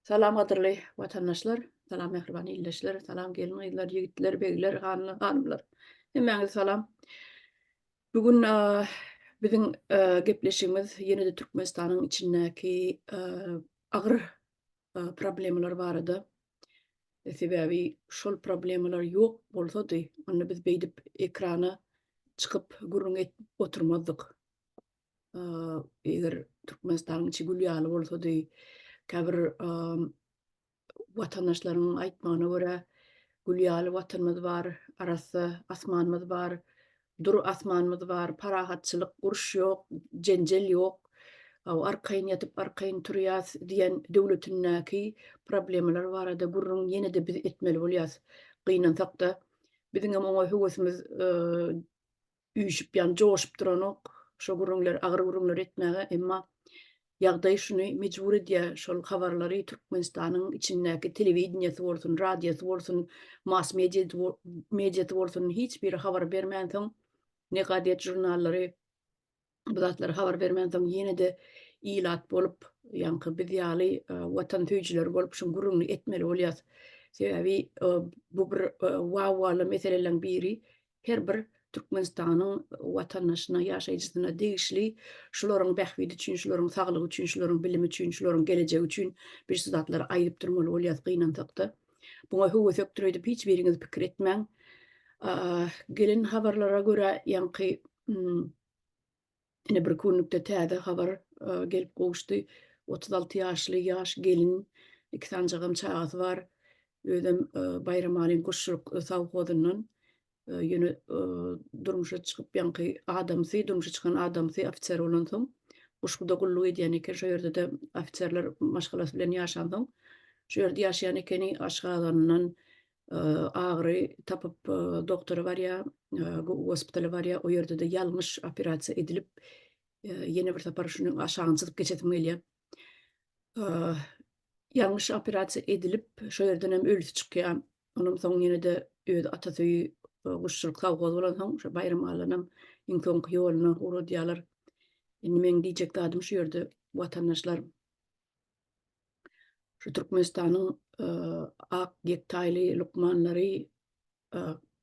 Salam gadyrly watandaşlar, salam mehriban illeşler, salam gelin ýylar, ýigitler, begler, hanymlar. Hemmäňize salam. Bugün biziň gepleşigimiz ýene-de Türkmenistanyň içindäki agyr problemalar barada. Sebäbi şol problemalar ýok bolsady, onda biz beýdip ekrana çykyp gurrun etip oturmazdyk. Eger Türkmenistanyň içi gülýaly bolsady, käbir watandaşlaryň aýtmagyna görä, gülýaly watanymyz bar, arasy asmanymyz bar, dur asmanymyz bar, parahatçylyk, uruş ýok, jenjel ýok. Arkaýyn ýatyp arkaýyn turýas diýen döwletiniňki problemalar barada gurrun ýene-de biz etmeli bolýas. Gynansak da biziň hem oňa höwesimiz üýşüp ýani joşup duranok, şo gurrunlar agyr gurrunlar etmäge, emma ýagdaý şuny mejbur edýär, şol habarlary Türkmenistanyň içindäki telewizionyasy bolsun, radiosy bolsun, mass mediasy bolsun hiç bir habar bermänsoň, ne gadet jurnallary bu zatlary habar bermänsoň ýene-de ilat bolup, ýanky biz ýaly watan tüýjiler bolup şu gurrunly etmeli bolýas. Sebäbi bu bir wawaly meseleleň biri her bir Türkmenistanyň watandaşyna, ýaşaýjysyna degişli şularyň bähbidi üçin, şularyň saglygy üçin, şularyň bilimi üçin, şularyň gelejegi üçin bir şu zatlary aýdyp durmaly bolýas gynansak da. Buňa höwes öpdirýip hiç biriňiz pikir etmäň. Gelen habarlara görä ýanky ine bir günlükde täze habar gelip gowuşdy. 36 ýaşly ýaş gelin, 2 sanjagam çagasy bar. Özüm Bayramalyn Guşşuruk sawhodundan ýöne durmuşa çykyp ýanky adamsy, durmuşa çykan adamsy ofitser bolan soň Guşguda gullugy edýän eken, şo ýerde de ofitserler maşgalasy bilen ýaşan soň şu ýerde ýaşaýan ekeni aşgalanyndan agry tapyp doktory barýa, hospitali barýa, o ýerde de ýalňyş operasiýa edilip ýene bir tapar şunyň aşagyny çykyp geçetim gelýär. Ýalňyş operasiýa edilip şo ýerden hem ölüsi çykýar. Onuň soň ýene-de öz atasyy Guşşuruk sawgoz bolan soň şo Bayramalynam iň soňky ýolyna uradýarlar. Meň diýjek dadym şu ýerde watandaşlar şu Türkmenistanyň ak gektaýly lukmanlary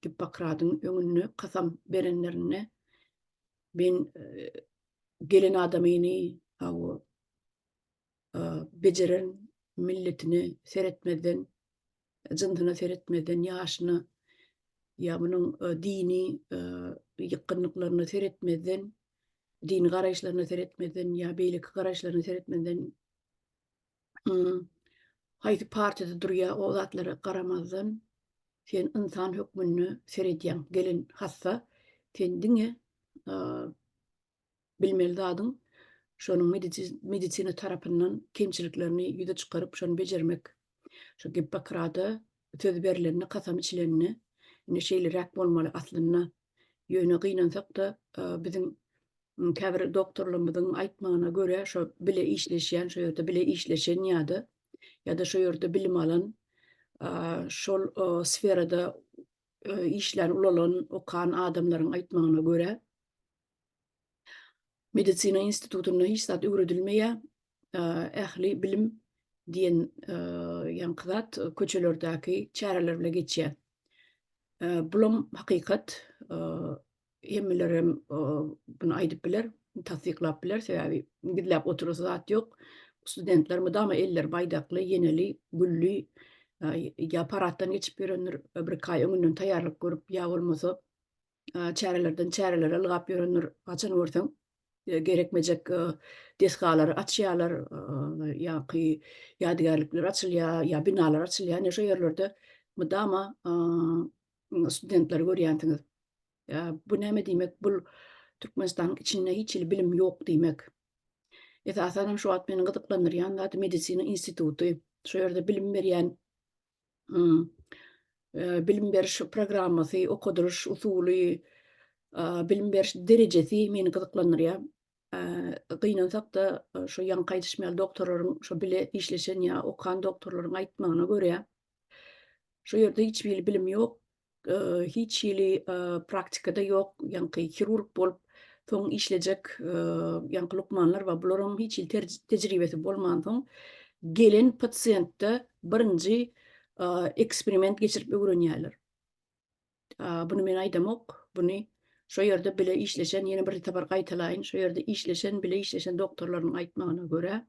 Hippokratyň öňünde kasam berenlerine ben gelen adamyny beceren milletini seretmeden, jyndyna seretmeden, ýaşyny ýa munyň dini ýakynlyklaryny seretmeden, dini garaýşlaryny seretmeden ýa beýleki garaýşlaryny seretmeden haýsy partiýada durýar o zatlara garamazdan sen insan hökmüni seredýän gelin hassa sen diňe bilmeli zadyň şonuň medisina tarapyndan kemçiliklerini ýüze çykaryp şonu bejermek. Şu Hippokrata söz berilenini, kasam içilenini ine şeýleräk bolmaly aslynda ýöne gynansak da biziň käbir doktorlarymyzyň aýtmagyna görä şo bile işleşýän, şo ýerde bile işleşen ýa-da şo ýerde bilim alan, şol sferada işler ulan okan adamlaryň aýtmagyna görä medisina institutuna hiç zat öwredilmeýär. Ähli bilim diýen ýanky zat köçelerdäki çäreler bilen geçýär. Bulam hakykat, hemmelerem bunu aýdyp biler, tasdiklap biler, sebäbi gidläp otursa zat ýok. Studentler mydama eller baýdakly, ýeneli, gülli, ýa paratdan geçip ýörenler, bir kaý öňünden taýýarlyk görüp, ýa bolmasa çärelerden çärelere ylgap ýörenler, haçan görseň gerekmejek desgalary açýarlar, ýa-ki ýadygärlikler açylýar, ýa binalar açylýar, şo ýerlerde mydama studentler görýänsiňiz. Bu näme diýmek? Bu Türkmenistanyň içinde hiç bilim ýok diýmek. Esasen şu wagt meni gyzyklandyrýan zat medisina instituty. Şo ýerde bilim berýän bilim beriş programmasy, okuduruş usuly, bilim beriş derejesi meni gyzyklandyrýar. Gynansak da şo ýanky aýdyşmaýan doktorlaryň şo bile işleşen ýa okan doktorlaryň aýtmagyna görä şo ýerde hiç bir bilim ýok, hiç ýyly praktikada ýok, ýanky kirurg bolup soň işlejek ýanky lukmanlar we bularyň hiç ýyl tejribesi bolman soň gelen pasientde birinci eksperiment geçirip öwrenýärler. Bunu men aýdamok, bunu şo ýerde bile işleşen, ýene bir tabar gaýtalaýyn, şo ýerde işleşen, bile işleşen doktorlaryň aýtmagyna görä,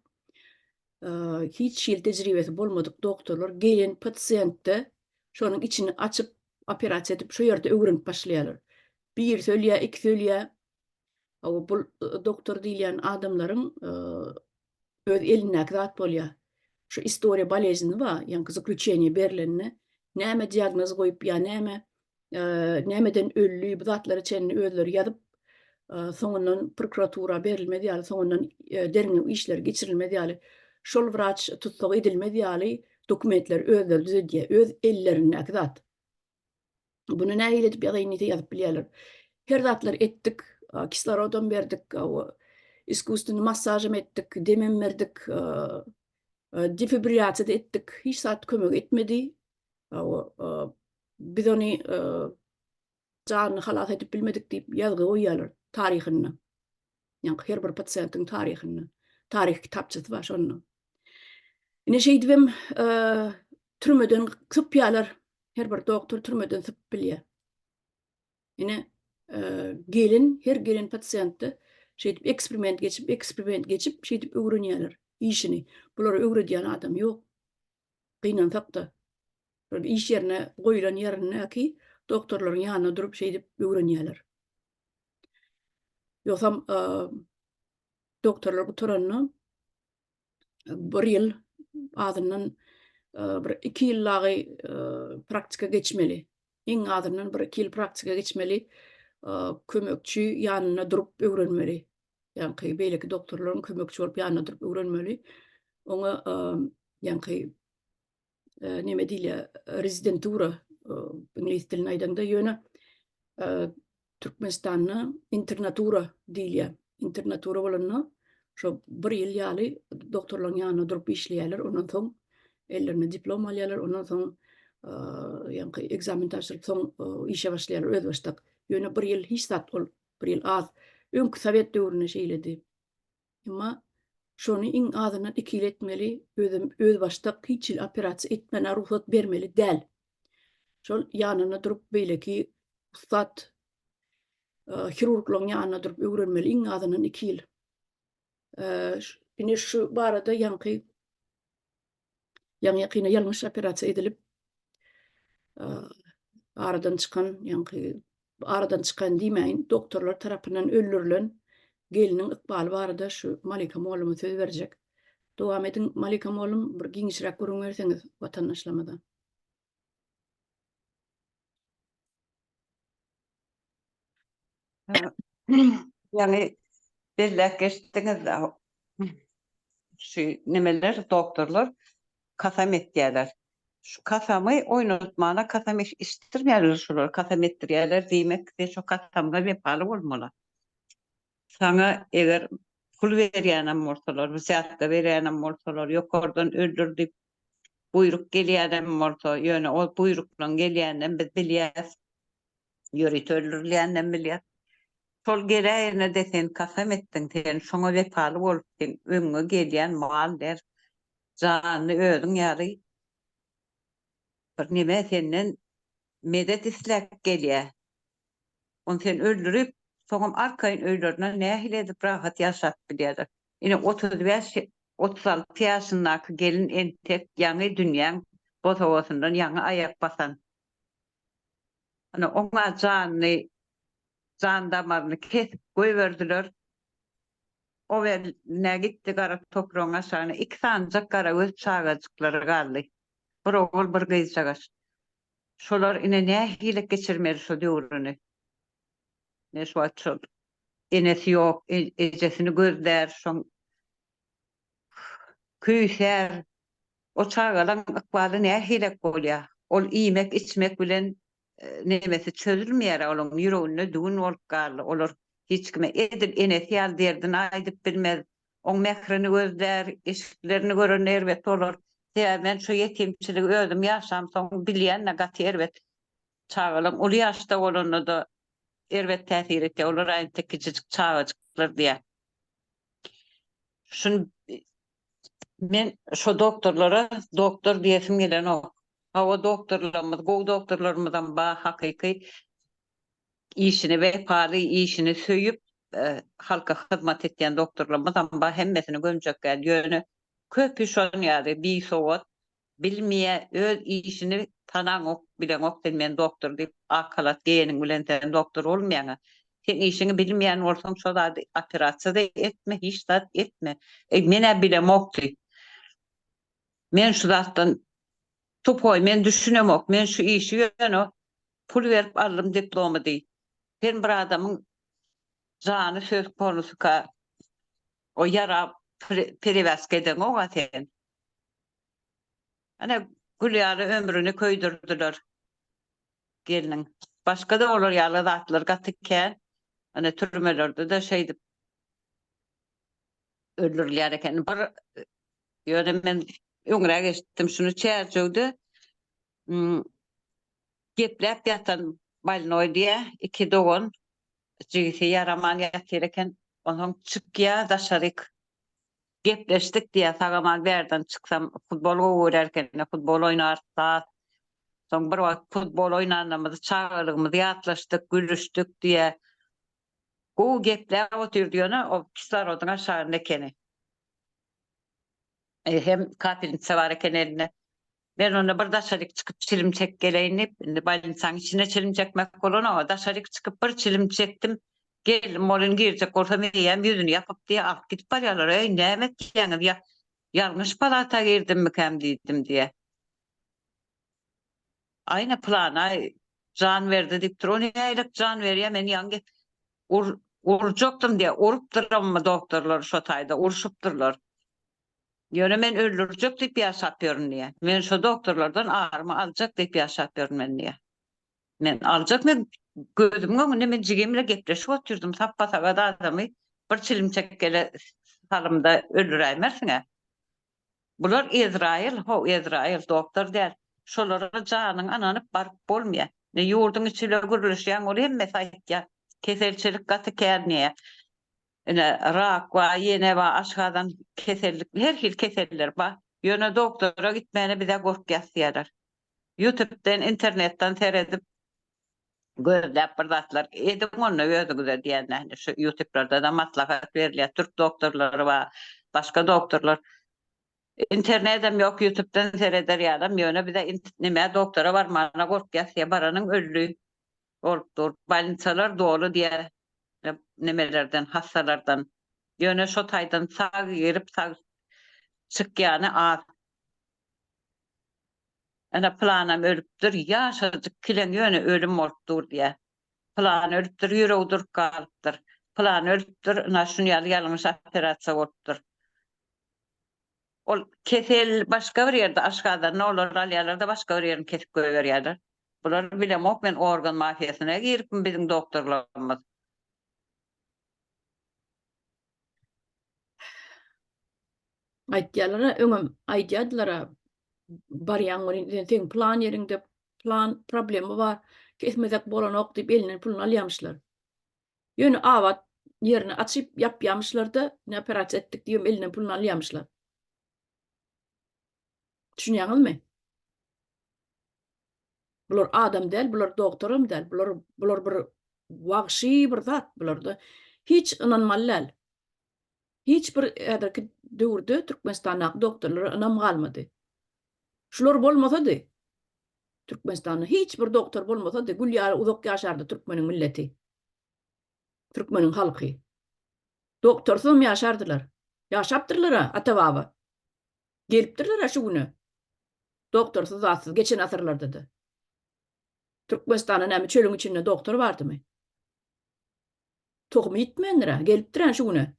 hiç şeýle tejribesi bolmadyk doktorlar gelen pasientde şonuň içini açyp operasiýa edip şo ýerde öwrenip başlaýarlar. Bir sölýä, iki sölýä, bu doktor diýilen adamlaryň öz elinäki zat bolýar. Şu istoriya bolezini ba, ýani zakljuçenie berilenine näme diagnoz goýup ýa nämeden öllü bu zatlar içinde özleri ýazyp, soňundan prokuratura berilmedi ýaly, soňundan derňe işler geçirilmedi ýaly, şol wraç tutsagy edilmedi ýaly dokumentler özleri düzedýär, öz ellerindäki zat. Bunu nähili edip ýa-da ýazyp bilýärler. Her zatlar etdik, kislorodam berdik, iskustyny massajam etdik, demem berdik, defibrilyasiýa etdik, hiç zat kömek etmedi. Biz onu janyny halas edip bilmedik diýip ýazgy goýýarlar taryhyny. Ýani her bir pasientin taryhyny, tarih kitapçysy bar şonu. Ine şeý diýip türmeden sypýarlar. Her bir doktor türmeden syp bilýär. Ine her gelen pasientde şeýdip eksperiment geçip şeýdip öwrenýärler işini. Bular öwredýän adam ýok. Gynansak-da. İş yerine goýulan ýerine doktorlaryň ýanyna durup şeýdip öwrenýärler. Ýoksam doktorlar bu turany bir ýyl azyndan bir 2 ýyllagy praktika geçmeli. Iň azyndan bir 2 ýyl praktika geçmeli. Kömekçi ýanyna durup öwrenmeli. Ýani beýleki doktorlaryň kömekçi bolup ýanyna durup öwrenmeli. Oňa ýani neme diýilýär, rezidentura ingliz dilini aýdanda ýöne Türkmenistanyň internatura diýilýär. Internatura bolany şo bir ýyl ýaly doktorlaryň ýanyna durup işleýärler, ondan soň ellerine diplom alýarlar, ondan soň ýani ekzamen taşdyryp soň işe başlaýarlar öz başdak. Ýöne bir ýyl hiç zat bol, bir ýyl az. Öňkü Sowet döwrüne şeýledi. Emma şonu iň azyna 2 ýyl etmeli, öz başdak hiç ýyl operasiýa etmene ruhsat bermeli däl. Şol ýanyna durup beýleki ustat hirurglaryň ýanyna durup öwrenmeli iň azynan 2 ýyl. Ine şu barada ýani ýalňyş operasiýa edilip aradan çykan diýmeýin, doktorlar tarapyndan öldürilen geliniň ykbaly barada şu Malika Molluma söz berjek. Dowam edin Malika Mollum, bir giňişrek görüň berseňiz watandaşlamadan. Yani belli geçtiğiniz şu nemeler doktorlar kasam etdiler. Şu kasamı oynatmana kasam iştirmeýärler şular, kasam etdirýärler diýmek de şu kasamga bepaly bolmaly. Sana eger pul berýänem bolsalar, wysatga berýänem bolsalar, ýokardan öldürdi buyruk gelýärem bolsa, ýöne o buyrukdan gelýänden biz bilýäs. Ýörit öldürilýänden bilýäs. Sol geräýine desen kasam etdiň sen şoňa bepaly bolup sen öňe gelýän mal der. Jany özüň ýary bir nime senden medet isläp gelýär. On sen öldürüp soňam arkaýyn öýlerine nähile edip rahat ýaşap bilýärler. Ine 35-36 ýaşyndaky gelin entek ýaňy dünýäň bozawasyndan ýaňy aýak basan. Ana oňa jan damaryny kesip goýberdiler. O ne gitti gara toprağına aşağına 2 sancak gara göz çağacıkları galdy. Bir ogul bir gyz çagaş. Şolar ine ne hilik geçirmeli şu döwrüni. Ne şu açıl. Enesi yok, ejesini gözler, şoň küýser. O çağalan ykbaly ne hilik bolýar. Ol iýmek, içmek bilen nemesi çözülmeýär, olaň ýüregine düğün bolup galdy. Olar hiç kime edil enesi ýal derdini aýdyp bilmez. On mehrini gözler, eşiklerini gören elbet olar. Ben şu yetimçilik özüm ýaşam soň bilýän negativ elbet çağalan ol ýaşda bolanda da elbet täsir etdi. Olar aýdyp kiçik çağajyklar diýär. Şun Men şu doktorlara doktor diyesim gelen o. Ha o doktorlarımız, bu doktorlarımızdan hakiki işini ve pahalı işini söyüp halka hizmet etyen doktorlarımızdan hemmesini gömjek gel yönü köpü şon ýaly bir sowat bilmeye öz işini tanan ok bilen ok men doktor diýip akalat geýeniň bilen sen doktor bolmaýaňa sen işini bilmeýän bolsaň şo da operasiýa da etme hiç da etme mene bilem okdy men şu zatdan tupoy men düşünemok men şu işi ýöne pul berip aldım diploma diýip ben bir adamın jany söz konusu ka o yara perivask eden o gaten. Ana Gülyary ömrüni köydürdüler gelinin. Başka da olur ýaly zatlar gatyken ana türmelerde de şeydi öldürülýär eken. Bir ýöne men öňre geçdim şunu çärjewdi. Geplep ýatan balnoy diýe iki dogan jigiti yaraman ýatyr eken. Onuň çykýa daşaryk gepleşdik diye sagamal berden çıksam futbol oýarken futbol oýnarsa soň bir wagt futbol oýnanymyzy çağırygymyzy ýatlaşdyk gülüşdük diye bu gepler otyrdyňa o kislorodun aşağı ekeni hem kapelnitsa bar eken eline ben onu bir daşaryk çykyp çilim çek geleýin balynsaň içine çilim çekmek bolana daşaryk çykyp bir çilim çekdim gel molun girjek bolsam ýem ýüzüni ýapyp diye alyp gidip barýarlar näme diýeňiz ýa ýalňyş palata girdim mikem diýdim diye. Aynı plana can verdi dip dur. Onu ýaýlyk can berýär men ýangy urjokdum diye urupdyrmmy doktorlar şo taýda urşupdyrlar. Ýöne men öldürjek dip ýaşap ýörün diye. Men şo doktorlardan army aljak dip ýaşap ýörün men diye. Men aljak men gözüm göňünde men jigimle gepleşip oturdum sappa-sapa da adamy bir çilim çekkele salymda öldüräýmersiňe. Bular Izrail, Izrail doktor däl. Şolara janyň ananyp baryp bolmaýar. Ne ýurdun içine gürülüşýän ol hemme saýtja keselçilik gatykärniýe. Ene rak we ýene we aşgadan kesellik, her hil keseller bar. Ýöne doktora gitmäne bize gorkýasýarlar. YouTube'dan, internetden seredip gözläp bir zatlar edim onu özüňize diýenler. Şu YouTube'larda da maslahat berilýär. Türk doktorlary we başga doktorlar İnternetem yok, YouTube'dan seyreder ýalam ýöne bize näme doktora barmana gorkýasy baranyň öldüğü bolupdyr. Balynsalar dolu diýe nemelerden, hastalardan ýöne şo taýdan sag girip sag çykýany az. Ana planam ölüpdir, ýaşadyk kilen ýöne ölüm bolupdyr diýe. Plan ölüpdir, ýüregi durup galypdyr. Plan ölüpdir, ana şunu ýalňyş operasiýa bolupdyr. Ol kesel başga bir ýerde aşgadan ne olur alýarlar başga bir ýerini kesip goýberýärler. Bular bilemok men organ mafiýasyna giripmi biziň doktorlarymyz. Aýtýarlara öňem aýdýarlara barýan sen plan ýerinde plan problemi bar kesmezek bolanok diýip elinden pulunu alýamyşlar. Ýöne awat ýerini açyp ýapýamyşlar-da ne operasiýa etdik diýip elinden pulunu alýamyşlar. Düşünýäňizmi? Bular adam däl, bular doktorum däl, bular bir wagşy bir zat bularda. Hiç ynanmalylar. Hiç bir äderki döwürde Türkmenistanyň doktorlary ynam galmady. Şular bolmasady, Türkmenistanyň hiç bir doktor bolmasady, Gülyar uzak ýaşardy türkmeniň milleti. Türkmeniň halky. Doktorsuz ýaşardylar. Ýaşapdyrlar ata-baba. Gelipdirler şu güne. Doktorsuz zatsız geçen asırlarda da. Türkmenistan'ın näme çölüň içinde doktor bardymy? Tohum itmenler gelipdiren şu güne.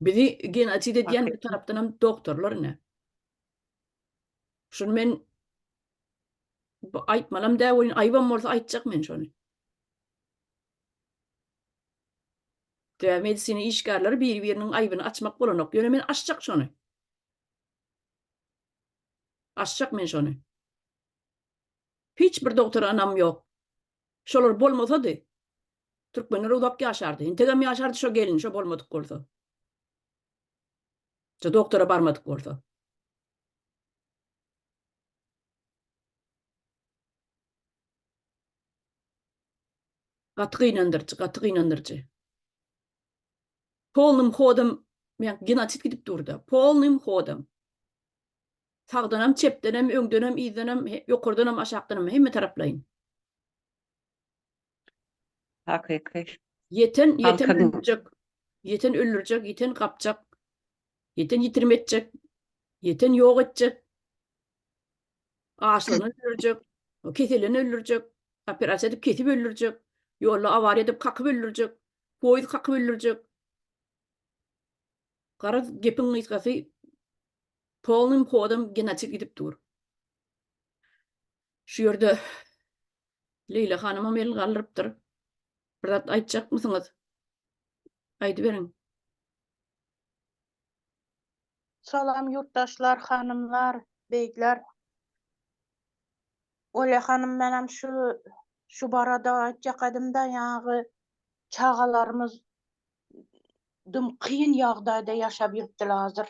Bizi genotide diýen bir tarapdan hem doktorlar ne? Şunu men aýtmalam da oyun aýban bolsa aýtjak men şonu. Medisina işgärleri bir-biriniň aýbyny açmak bolanok. Ýöne men açjak şonu. Açjak men şonu. Hiç bir doktor anam yok. Şolar bolmasady Türkmenler uzak yaşardı. Integam yaşardı şo gelin şo bolmadyk bolsa. Şo doktora barmadyk bolsa. Gatyk inandırıcı. Polnym hodam, men genosit gidip durdu. Polnym hodam. Sağdanam, çepdenam, öňdenam, izdenam, ýokurdanam, aşakdanam, hemme taraplayın. Hakyky. Yeten Halkın öldürecek. Yeten öldürecek, yeten kapacak. Yeten yitirmetjek. Yeten ýok etjek. Açlygyny öldürecek. O keselini öldürecek. Operasiýa edip kesip öldürecek. Ýolda awariýa edip kakyp öldürecek. Poýuz kakyp öldürecek. Gara gepin ysgasy polnym hodam genosit gidip dur. Şu ýerde Leyla hanymam elini galdyrypdyr. Bir zat aýtjak mysyňyz? Aýdy beriň. Salam yurttaşlar, hanımlar, beyler. Ola hanım menem şu barada aýtjak edimde ýaňy çagalarymız düm kıyın ýagdaýda ýaşap ýuripdiler hazır.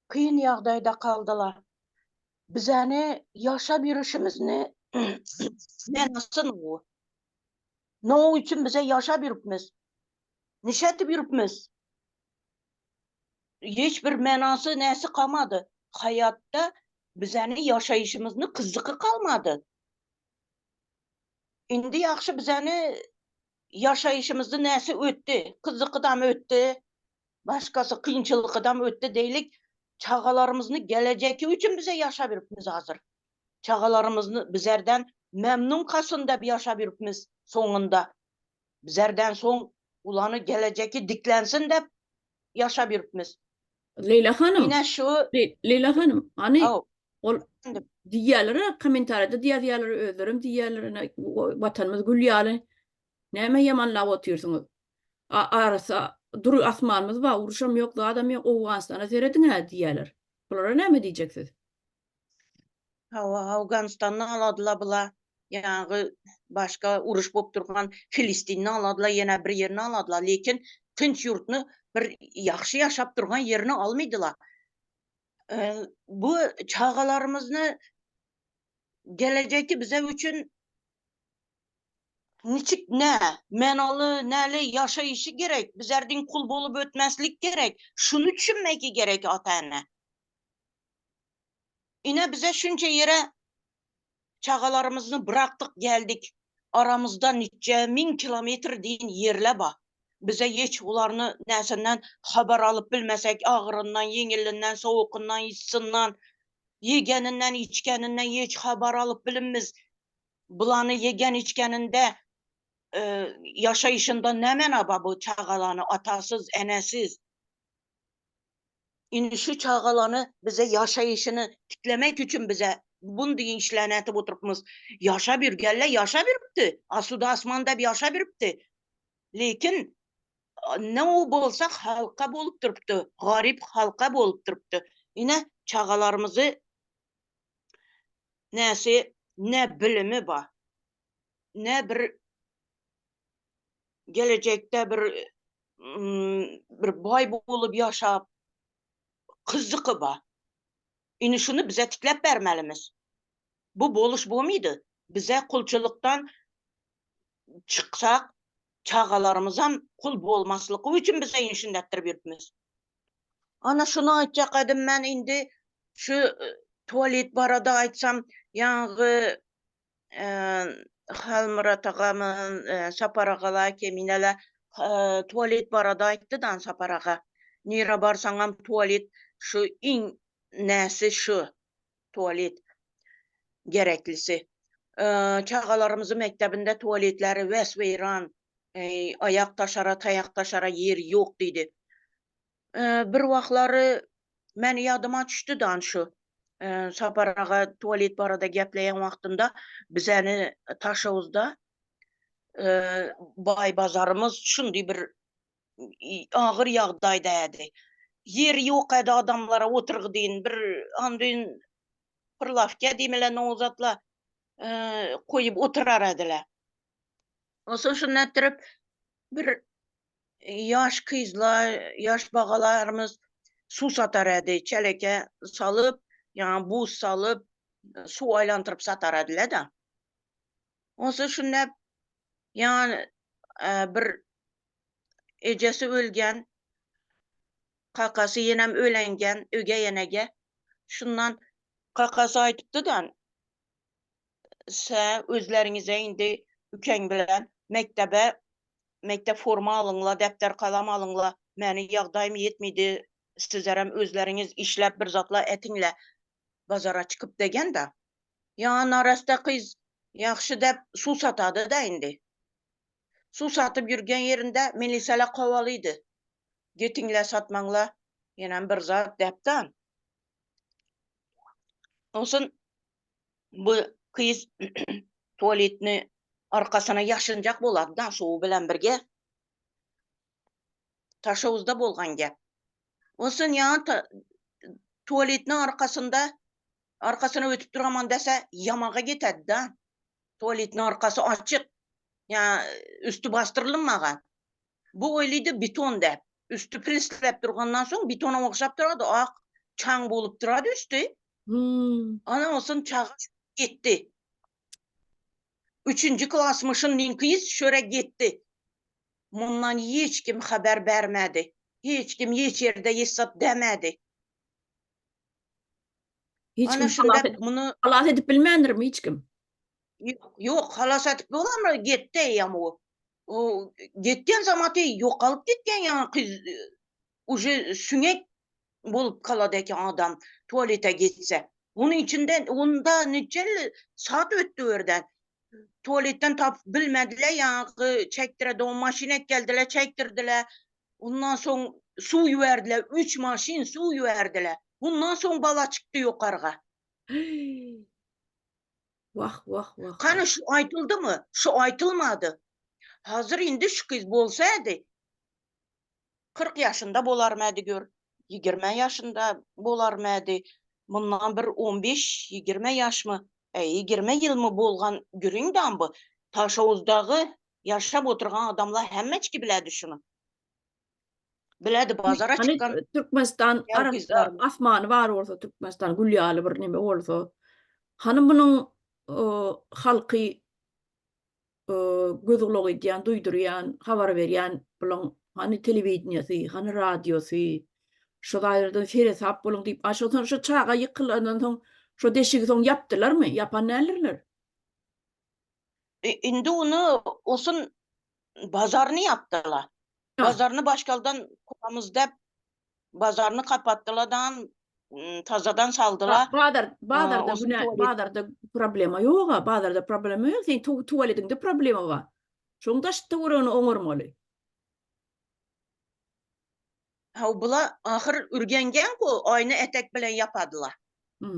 Kıyın ýagdaýda kaldylar. Bizäni ýaşap ýürüşimizni menasyn o. No üçin bize ýaşap ýüripmiz? Nişetip ýüripmiz? Hiç bir menası näsi kalmadı. Hayatta bizäni ýaşaýyşymyzni kızıkı kalmadı. Indi ýaxşy bizäni ýaşaýyşymyzdy näsi ötdi? Kızıkydam ötdi. Başkası kıyınçılıkydam ötdi deýlik. Çagalarymyzni geleceki üçin bize ýaşap ýüripmiz hazır. Çagalarymyzni bizerden memnun kasyn dep ýaşap ýüripmiz soňunda. Bizerden soň ulany geleceki diklensin dep ýaşap ýüripmiz. Leyla hanım. Ine şu Leyla hanım. Hani Aw, ol diýerleri kommentarda diýerleri özlerim diýerlerine watanymyz gülýäli. Näme ýamanlap otyrsyňyz? Arasa duru asmanymyz ba, uruşam ýok, adam ýok, Owganistana serediň ha diýerler. Bulara näme diýjeksiz? Awganistanny aladylar bular. Ýaňy başga uruş bolup durgan Filistinni aladylar, ýene bir ýerini aladylar, lekin tinç ýurtny bir ýaxşy ýaşap durgan ýerini almaýdylar. Bu çagalarymyzni geleceki bize üçin niçik menaly, näle ýaşaýyşy gerek, bizerdiň kul bolup ötmeslik gerek. Şunu düşünmeki gerek ata-ana. Ine bize şunça yere çagalarymyzni bıraktık geldik. Aramızda nice 1000 kilometr diýin yerle ba. Bize hiç ularny näsinden haber alıp bilmesek, ağırından, yeňilinden, soğukundan, ýytsyndan, ýegeninden, içkeninden hiç haber alıp bilinmiz. Bulany yegen içkeninde ýaşaýyşynda nämen aba bu çagalarny atasız, enesiz. Indi şu çagalarny bize ýaşaýyşyny tiklemek üçin bize bunu diýen işlerini etip oturupmyz. Ýaşap ýürgenler ýaşap ýüripdi. Asuda asmanda ýaşap ýüripdi. Lekin ne o bolsa halka bolup durupdy. Garip halka bolup durupdy. Ine çagalarymyzy näsi ne bilimi ba, ne bir gelecekde bir bay bolup ýaşap kızıkı ba. Ine şunu bize tiklep bermelimiz. Bu boluş bolmaýdy. Bize kulçuluktan çyksak, çagalarymyzam kul bolmaslygy üçin bize ýeşindetdirip ýüripmiz. Ana şunu aýtjak edim men indi şu tualet barada aýtsam, ýaňy Halmurat agamyň Sapar agala keminele tualet barada aýtdydan Sapar aga. Nire barsaňam tualet şu iň näsi şu tualet gereklisi. Çagalarymyzyň mektebinde tualetleri wesweyran, ayak taşara, tayak taşara yer ýok diýdi. Bir wagtlary men ýadyma düşdüdan şu Sapar aga tualet barada gepleýän wagtynda bizäni taşawuzda bay bazarymız şundy bir agyr ýagdaýda edi. Yer ýok edi adamlara oturgydyn bir andyn pırlafka diýmelen o zatla koyup oturar ediler. Olsa şunu ettirip bir yaş kızlar, yaş bağalarımız su satar edi, çeleke salıp, yani buz salıp, su aylantırıp satar ediler de. Olsa şunu yani bir ecesi ölgen, kakası yenem ölengen, öge yenege, şundan kakası aytıptı da, se özlerinize indi üken bilen mektep forma alınla, defter kalam alınla, meni yağdayım yetmedi, sizlerem özleriniz işlep bir zatla etinle bazara çıkıp degen de. Ya narasta kız yaxşı dep su satadı da indi. Su satıp yürgen yerinde milisele kovalıydı. Getinle satmanla yenen bir zat depten. Olsun bu kız tuvaletini arkasına yaşınacak boladı da soğu bilen birge. Taşavuzda bolgan gep. Olsun ya tuvaletinin arkasına ötüp duraman dese yamağa gitedi da. Tuvaletin arkası açık. Ya üstü bastırılmagan. Bu öyleydi beton dep. Üstü prislep durgandan soň betona okşap durady. Ak çaң bolup durady üstü. Ana olsun çağı gitti. 3. klasmışın ninkiyiz şöre gitti. Bundan hiç kim haber vermedi. Hiç kim hiç yerde hesap demedi. Hiç Ana kim şunda bunu halat edip bilmendir mi hiç kim? yok halas etip bolar mı gitti ya o. O gitken zamanı yok alıp gitken ya kız uje sünek bolup kaladı eken adam tuvalete gitse. Onun içinden onda neçeli saat öttü örden. Tuvaletten tap bilmediler ya çektirdi o maşine geldiler çektirdiler. Ondan sonra su verdiler. 3 maşin su verdiler. Bundan sonra bala çıktı yukarıga. Vah vah vah. Kanı şu aytıldı mı? Şu aytılmadı. Hazır indi şu kız bolsaydı 40 yaşında bolarmadı gör. 20 yaşında bolarmadı. Bundan bir 15-20 yaş mı? 20 yıl mı bolgan görüngdan bu. Taşavuzdağı yaşap oturgan adamlar hemmeçki biledi şunu. Biledi bazara Hani çıkan Türkmenistan ya arasında kızlar mı? asmanı var olsa Türkmenistan gülyalı bir neme olsa hani bunun halkı gözülogy diýen, duýdurýan, habar berýän bulan hani telewizionyasy, hani radiosy, şo daýrdan sere sap bolan diýip aşadan şo çaga ýykylandan soň şo deşigi soň yapdylarmy? Yapan nälerler? Indi onu olsun bazarını yaptılar. Ha, Bazarını başkaldan kuramızda bazarını kapattılardan tazadan saldılar. Badarda Olsun güne tuvalet. badarda problema ýok, badarda problema ýok, sen tuwaletinde problema bar. Şoňda şitde göreni oňarmaly. Ha bula ahir ürgengen ku aynı etek bilen yapadılar.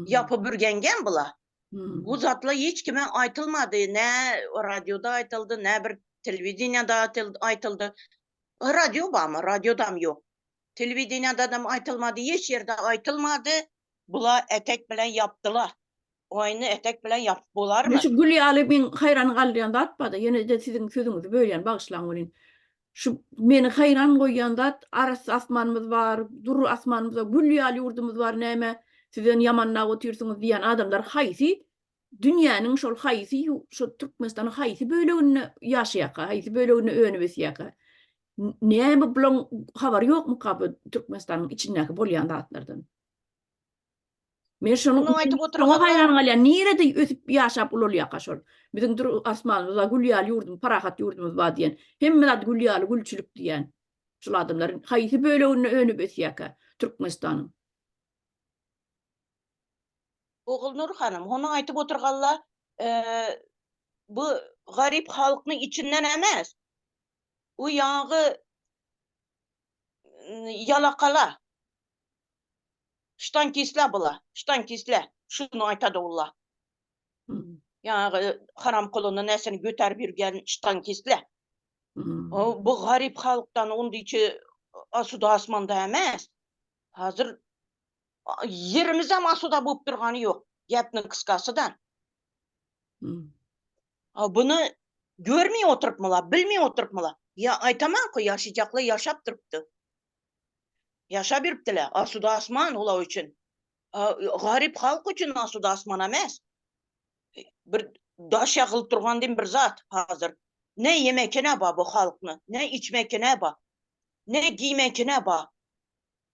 Yapıp ürgengen bula. Bu zatla hiç kime aytılmadı. Ne radyoda aytıldı, ne bir televizyonda aytıldı. Radyo var mı? Radyodam yok. Televizyonda da aytılmadı, hiç yerde aytılmadı. Bula etek bilen yaptılar. Aynı etek bilen yapıp bolar mı? Şu Gülýaly men haýran galýanda atpady. Ýene de siziň sözüňizi bölýän bagyşlaň bolin. Şu meni haýran goýýanda aras asmanymyz bar, dur asmanymyz bar, Gülýaly ýurdumyz bar näme sizden ýamanlap otyrsyňyz diýen adamlar haýsy dünýäniň şol haýsy şu Türkmenistanyň haýsy bölegine ýaşaýaka, haýsy bölegine öňe besýaka. Näme bilen habar ýokmy kaba Türkmenistanyň içindäki bolýan zatlardan? Men şonu Bunu aytıp şoňa oturganlar haýran galýan. Nirede ösüp ýaşap ululýaka şol. Biziň dur asmanymyz bar, Gülýaly ýurdumyz, parahat ýurdumyz bar diýen. Hemme zat Gülýaly, gülçülük diýen. Şol adamlaryň haýsy bölegine öňe besýaka Türkmenistanyň. Oğulnur hanım, onu aytıp oturganlar bu garip halkyň içinden emes. O ýaňy yalakala. Ştankistler bula, ştankistler. Şunu aytady ular. Ýaňy haram kuluny näsini göterip ýürgen ştankistler. Bu garip halkdan ondy içi asuda asmanda emes. Hazır yerimiz hem asuda bolup durgany ýok. Ýepniň kıskasydan. Hmm. Bunu görmeye oturtmalar, bilmeye oturtmalar. Ya aytamam ki yaşayacaklar yaşap duruptu. Yaşa biriptiler. Asuda asman ola üçün. Garip halk üçün asuda asman emas. Bir daş yakılıp durgandyn bir zat hazır. Ne yemekine ba bu halkını, ne içmekine ba, ne giymekine ba.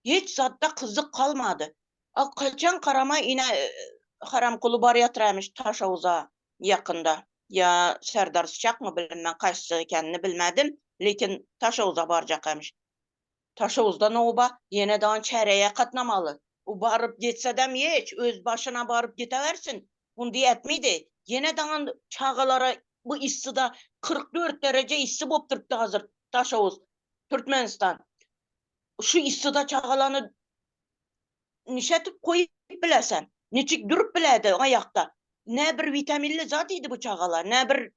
Hiç zatta kızık kalmadı. Kaçan karama yine haram kulu bar yatıramış Taşavuza yakında. Ya Serdar Sıçak mı bilinmem kaçsı kendini bilmedim. Lekin Taşavuza baracakmış. Taşavuzda ne oba? Yine daha çeyreye katnamalı. O barıp gitse dem hiç öz başına barıp gideversin. Bunu etmeydi. Yine daha çağılara bu issida 44 derece issi bop turuptu hazır Taşavuz, Türkmenistan. Şu issida çağalanı nişetip koyup bilesen. Neçik durup biledi ayakta. Ne bir vitaminli zat idi bu çağalar, ne bir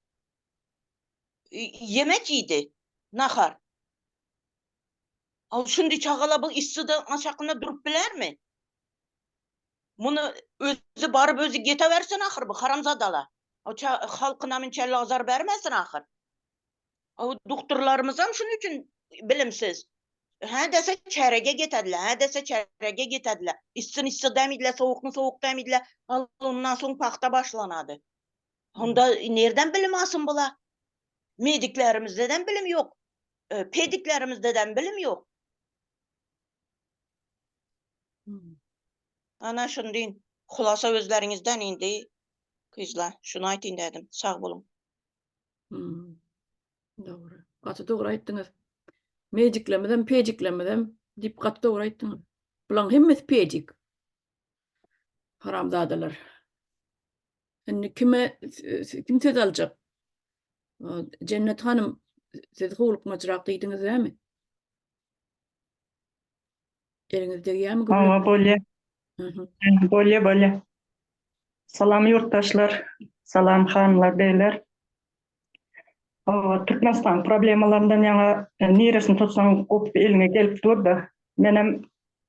yemek idi. Nahar. Şimdi çağala bu issida aşakında durup biler mi? Bunu özü barıp özü getiversin ahır bu haramzadalar. Halkına minçerli azar vermesin ahır. Doktorlarımız hem şunun için bilimsiz. Ha dese çerege getediler, ha dese çerege getediler. İssin issi demediler, soğuknu soğuk demediler. Ondan sonra pakta başlanadı. Onda nereden bilim alsın bula? Mediklerimizden bilim yok. Pediklerimizden bilim yok. Ana şunu deyin. Xulasa özlerinizden indi. Kızlar, şunu aytayın dedim. Sağ olun. Doğru. Katı doğru ayttınız. Meciklemeden, peciklemeden dip katı doğru ayttınız. Bulan hemmet pecik. Haramzadalar. Şimdi kim söz alacak? Cennet Hanım, siz huluk macırak deydiniz değil mi? Elinizde yem gülü. Böyle, Hı hı. böyle. Salam yurttaşlar, salam hanımlar, beyler. Türkmenistan problemalarından yana neresini tutsan көп eline gelip durdu. Menem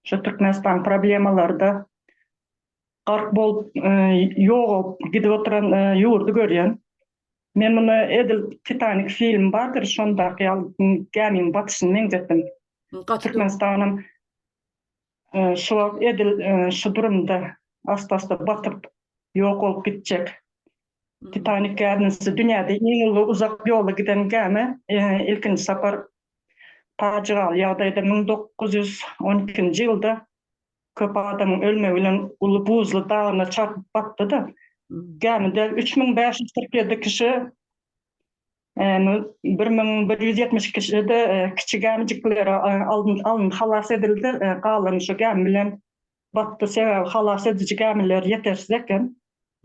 şu Türkmenistan problemalarda gark bolup yoğup gidip oturan yurdu görüyen. Men bunu edil Titanic film bardır, şonda gamin batışını menzettim. Katı doğru. Türkmenistan'ın şu edil şu durumda asta batıp yok olup gidecek. Titanic gemisi dünyada en uzak yolu giden gemi ilkinci safar Pacigal yağdaydı 1912 yılda köp adamın ölmeğiyle Ulu Buzlu Dağı'na çarpıp battı da gemide 3547 kişi 1170 kişi de kiçik gemiciklere alın halas edildi. Kalan şu gemilen battı sebep halas edici gemiler yetersiz eken.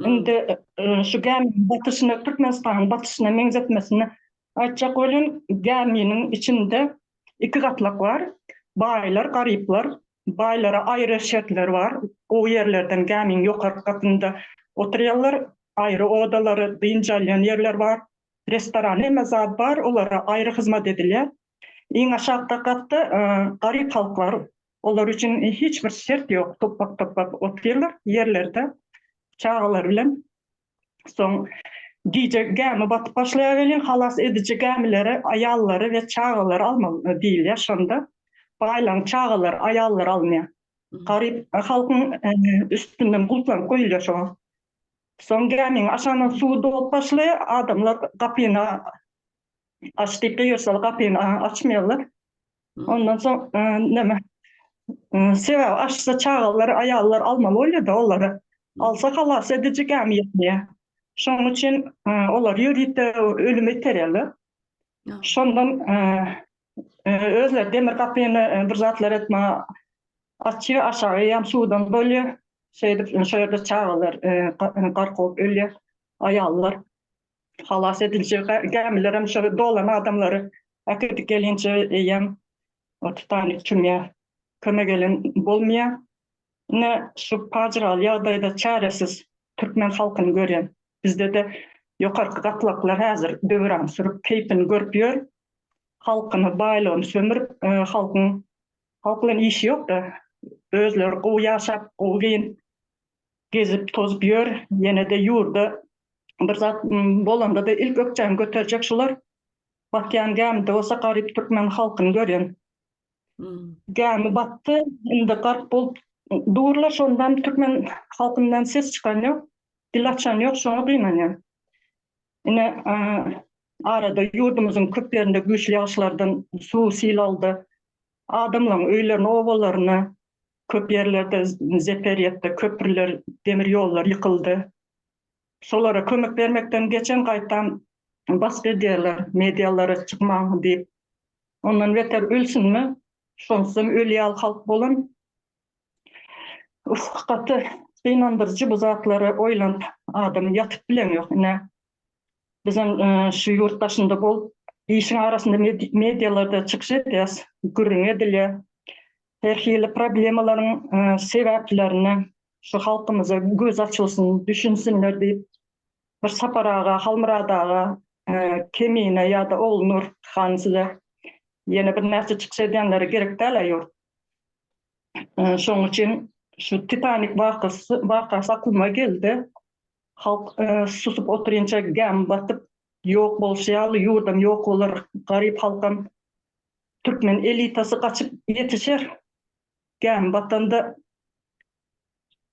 Şimdi şu geminin batışını, Türkmenistan'ın batışına menzetmesini açacak olan geminin içinde 2 katlak var. Baylar, gariplar. Baylara ayrı şertler var. O yerlerden geminin yukarı katında oturuyorlar. Ayrı odaları dıyıncalayan yerler var. Restoran emezat var. Onlara ayrı hizmet edilir. En aşağıda katta garip halk var. Onlar için hiçbir şert yok. Topak oturuyorlar yerlerde. Çağlar bilen son gece gemi batıp başlayabilin halas edici gemilere ayalları ve çağları almalı değil yaşanda. Baylan çağlar ayallar almaya. Garip halkın üstünden bulsan koyuluyor şu an. Son geminin aşağıdan su dolup başlıyor. Adamlar kapıyı aç deyip de yürüsel kapıyı açmıyorlar. Ondan sonra sebep açsa çağlar ayallar almalı oluyor da onları. Alsa halas edici gemi yetmeye. Şunun için onlar yürüyüp de ölüm etereli. Şondan özler demir kapıyını bir zatlar etme açıyor aşağıya yam sudan böyle şöyle çağırlar karkop ölüyor ayallar. Halas edici gemiler hem şöyle dolan adamları akıt gelince yam o Titanic tümye köme gelin bolmaya. Ne şu Paciral yağdayda çaresiz Türkmen halkını gören. Bizde de yukarı katlaklar hazır dövran sürüp keyfini görüyor. Halkını baylığını sömürüp halkın işi yok da özleri yaşap giyin gezip tozup yör. Yine de yurda bir zat bolanda da ilk ökçen götürecek şular. Bakyan gämde olsa garip Türkmen halkını görýän. Hmm. Gämi battı, indi garp bolup durlar şondan Türkmen halkından ses çıkan yok. Dil açan yok, şoňa gynanýar. Ine arada yurdumuzun köplerinde güýçli ýaşlardan suw sil aldy. Adamlaryň öýlerini, obalaryny köp yerlerde zeperiyette köprüler, demir ýollar ýykyldy. Şolara kömek bermekden geçen gaýtam baskı ederler, medialara çykmagy diýip. Ondan beter ölsünmi? Şonsam ölýär halk bolan. Gaty gynandyrjy bu zatlary oýlanyp adam ýatyp bilen ýok. Ine bizim şu yurtdaşynda bolup işin arasında medialarda çykyş edýäs, gürrüň edilýär. Her hili problemalaryň sebäplerini şu halkymyza göz açylsyn, düşünsinler diýip bir saparaga, Halmyradaga, Kemine ýa-da Oğlunur Hansyda ýene bir näçe çykyş edýänleri gerek däl ýurt. Şoň üçin şu Titanic wakasy aklyma geldi. Halk susup oturýança gäm batyp ýok bolşýar, ýurdam ýok bolar, garyp halkam Türkmen elitasy gaçyp ýetişer. Gäm batanda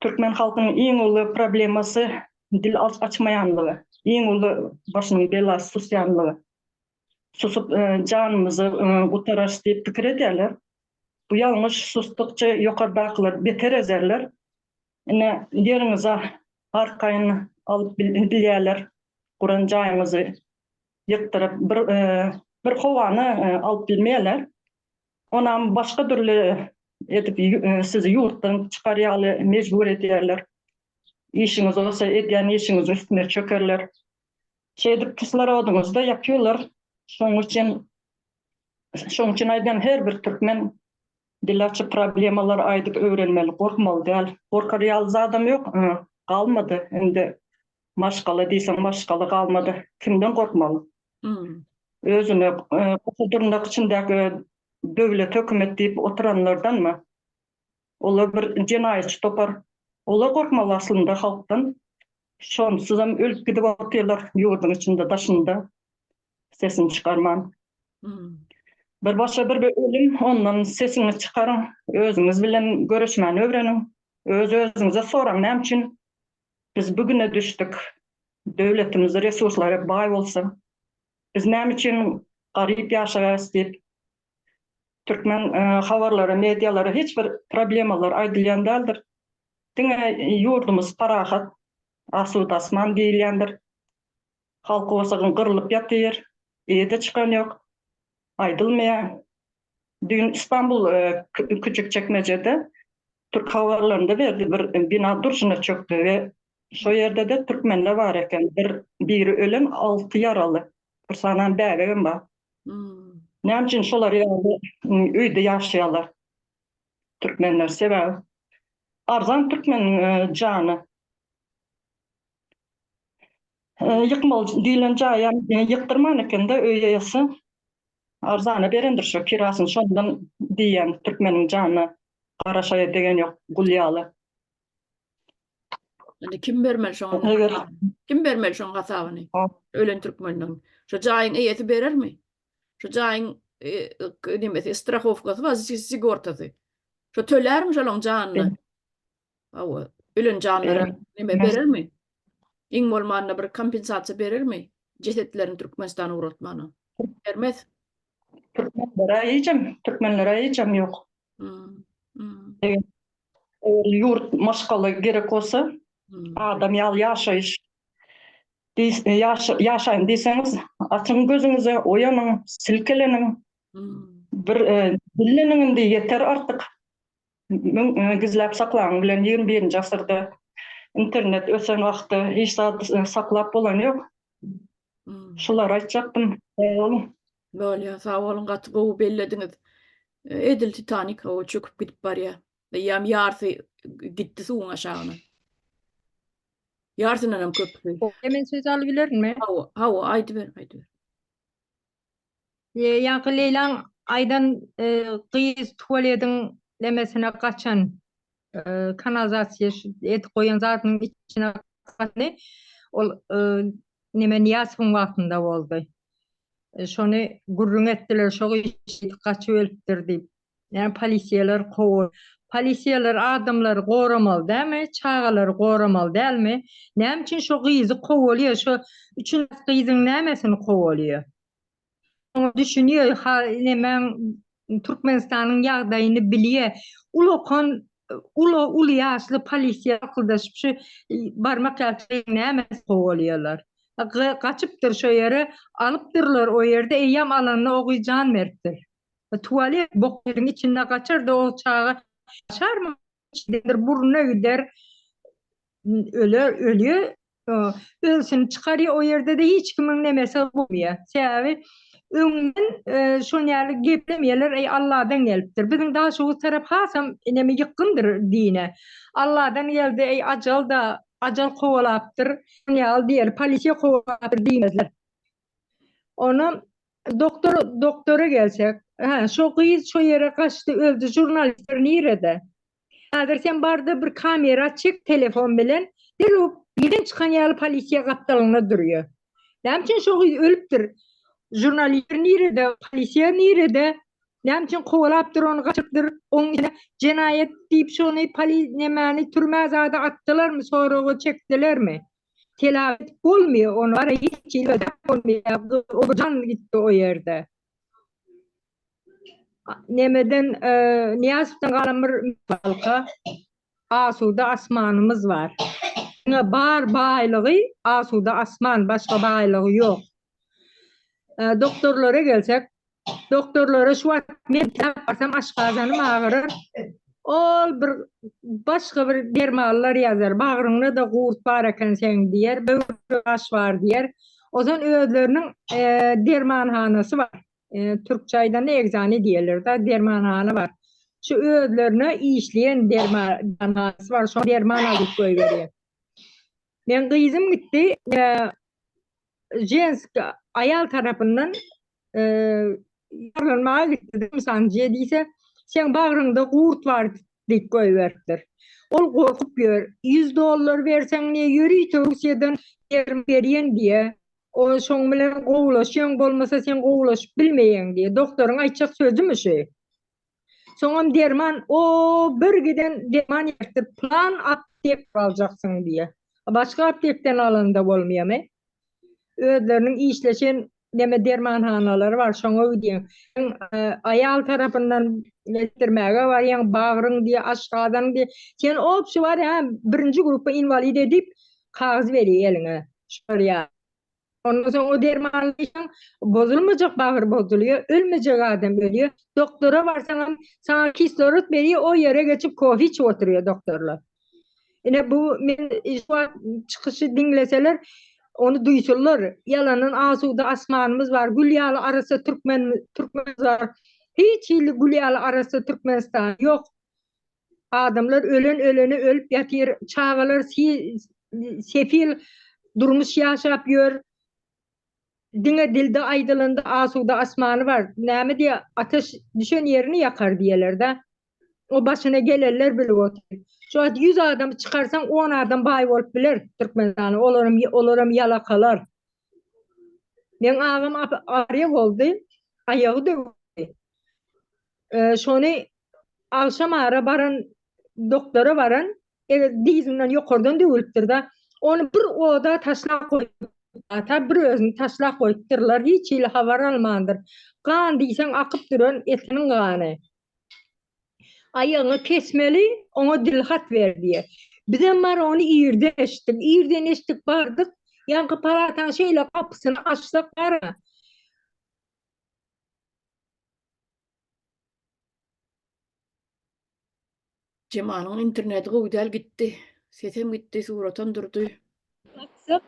Türkmen halkynyň iň uly problemasy dil açmaýanlygy, iň uly başynyň belasy susýanlygy. Susup janymyzy gutaraş diýip pikir edýärler. Bu ýalňyş sustukça ýokardakylar beter ezerler. Ine ýeriňize arkaýyny alyp bilýärler. Guran jaýyňyzy ýykdyryp bir howany alyp bilmeýärler. Onam başga türlü edip sizi ýurtdan çykarýaly mejbur edýärler. İşiniz olsa edýän işiniz üstüne çökerler. Şeýdip kislorodunuzda ýapýarlar. Şoň üçin aýdan her bir türkmen dilaçy problemalar aýdyp öwrenmeli, gorkmaly däl. Gorkar ýalnız adam ýok, galmady. Endi maşgala diýsem maşgala galmady. Kimden gorkmaly? Özüne gurulmak içindäki döwlet hökümet diýip oturanlardan mı? Olar bir jenaýatçy topar. Olar gorkmaly aslında halkdan. Şonsuzam ölüp gidip oturýarlar ýurdun içinde, daşynda. Sesini çykarman. Bir başa bir ölüm, ondan sesini çıkarın, özünüz bilen görüşmeni öwrenin, özünüze soran näme üçin biz bugüne düştük, döwletimiz resurslary baý bolsa, biz näme üçin garyp ýaşaýas diýip Türkmen habarlary, medialary hiç bir problemalar aýdylýan däldir. Diňe ýurdumuz parahat, asuda asman diýilýändir. Halk osagyn gyrylyp ýatyr, ýerde çykan ýok. Aydılmaya. Dün İstanbul Küçükçekmece'de Türk havalarında verdi bir bina duruşuna çöktü ve şu yerde de Türkmenler var eken biri ölen 6 yaralı. Bir sanan bägem bar. Näme üçin şolar öýde ýaşaýarlar? Türkmenler sebäbi. Arzan Türkmen jany. Ýykmaly diýilen jaýam ýyktyrman eken de öýe ýasy. Arzana berendir şu kirasyny şondan diýen Türkmeniň janyna garaşaýa degen ýok, gulýaly. Indi kim bermeli şoňa? Kim bermeli şoň gasabyny? Ölen türkmenden. Şu jaýyň eýeti berermi? Şu jaýyň nimesi strahowkasy we sigortasy. Şu tölermi şolaň janyny? Awa, ölen janlara nime berermi? Iň bolmanda bir kompensasiýa berermi? Jesetlerini Türkmenistana uğratmany. Bermez. Türkmenlere ýeçem ýok. Evet. Yurt maşgaly gerek olsa, adam ýaşaýyş. Ýaşaýyn diýseňiz, açyň gözüňizi, oýanyň, silkelenin, bir dillenin de ýeter artyk. Gizläp saklaň bilen 21-nji asyrda internet ösen wagtda hiç saklap bolan ýok. Şular aýtjakdym. Böyle sağ olun gaty gowy bellediňiz. Edil Titanic o çöküp gidip barýar. Ýam ýarsy gitdi suwun aşagyna. Ýarsynanam köpüsi. Hemen söz alybilermi? Hawa aýdy ber. Ýa-ni Leylan aýdan gyýyz tuvaletiň lemesine gaçan kanalizasiýa et goýan zatyň içine gatny. ol neme Niyazov'un vaktında oldu. Şonu gurrun ettiler, şoğu kaçıp ölüptür deyip. Yani polisiyeler kovur. Polisiyeler adamları koramalı değil mi? Çağaları koramalı değil mi? Ne için şu kızı kovalıyor? Şu üçün kızın nemesini kovalıyor? Onu düşünüyor. Hemen Türkmenistan'ın yağdayını biliyor. Ulu yaşlı polisiye akıldaşıp şu barmak altı nemesi kovalıyorlar. Kaçıptır şu yere, alıptırlar o yerde eyyam alanına okuyacağın merttir. Tuvalet bokların içinde kaçar da o çağa kaçar mı? İçindedir, burnuna gider, ölüyor. Ölsün çıkarıyor o yerde de hiç kimin nemesi olmuyor. Sebebi önden şun yerli geplemeyeler Allah'dan geliptir. Bizim daha şu taraf hasam neme yıkkındır dine. Allah'dan geldi acal kovalaptır. Ya diğer polisiye kovalaptır diyemezler. Onu doktora gelsek. Şu kız şu yere kaçtı öldü. Jurnalistler nerede? Sen barda bir kamera çek telefon bilen. Derup birden çıkan yerli polisiye kaptalığına duruyor. Ne için şu kız ölüptür? Jurnalistler nerede? Polisiye nerede? Ne için kovalaptır onu kaçıptır? Onun içine cinayet deyip şunu nemani türmezade attılar mı? Sonra o çektiler mi? Telavet olmuyor onu. Ara hiç ilgili olmuyor. O can gitti o yerde. Nemeden Niyazov'dan kalamır halka Asuda asmanımız var. Bar baylığı Asuda asman, başka baylığı yok. Doktorlara gelsek, doktorlara şu an ben yaparsam aşkazanım ağrır. Ol bir başka bir dermanlar yazar. Bağrında da kurt var eken sen diyer, böğürtü aş var diyer. O zaman öğütlerinin dermanhanası var. Türkçayda ne eczane diyorlar da dermanhane var. Şu öğütlerini işleyen dermanhanası var. Şu derman alıp koyuyor. Ben kızım gitti. Jens ayal tarafından yarlanmaya gitti. Dedim sancıya deyse sen bağrında kurt var deyip koyuverdiler. Ol korkup gör. $100 versen niye yürüyü Rusya'dan yerim veriyen diye. O şoň bilen gowlaşýan bolmasa sen gowlaşyp bilmeýän diye. Doktorun aýtjak sözü mü şey? Soňam derman o bir giden derman ýerdir. Plan aptek aljaksın diye. Başka aptekden alanda bolmaýarmy? Özlerinin işleşen neme dermanhanalary var. Şoňa gidiň. Ayal tarapyndan getirmäge var ýa bağrın diye aşgadan diye. Sen opşy var ya birinci grupa invalid edip kağız veriyor eline. Şuraya. Ondan sonra o dermanlıysan bozulmayacak bağır bozuluyor. Ölmeyecek adam ölüyor. Doktora varsan sana kislorod veriyor. O yere geçip kofi içip oturuyor doktorlar. Yine bu çıkışı dinleseler onu duysunlar. Yalanın Asuda asmanımız var. Gülyalı arası Türkmen var. Hiç Gülyalı arası Türkmenistan yok. Adamlar öleni ölüp yatıyor. Çağlar sefil durmuş yaşapıyor. Dine dilde aydılında Asuda asmanı var. Näme diye ateş düşen yerini yakar diyeler de. O başına gelirler bilip oturuyor. Şu an 100 adam çıkarsan 10 adam bay olup bilir Türkmenistan'ı. Olurum yalakalar. Ben ağam araya oldu. Ayağı da oldu. Şunu akşam ara baran doktora varan dizimden yukarıdan dövülüptür da onu bir oda taşlak koyup ata bir özünü taşlak koyuptırlar. Hiç ile havar almandır. Kan diysen akıp duran etinin kanı. Ayağını kesmeli, ona dilhat ver diye. Bizim var onu İrden eşittik. İrden eşittik bardık. Yankı paratan şeyle kapısını açtık var. Cemal'ın interneti güzel gitti. Sesim gitti, suratan durdu. Açıp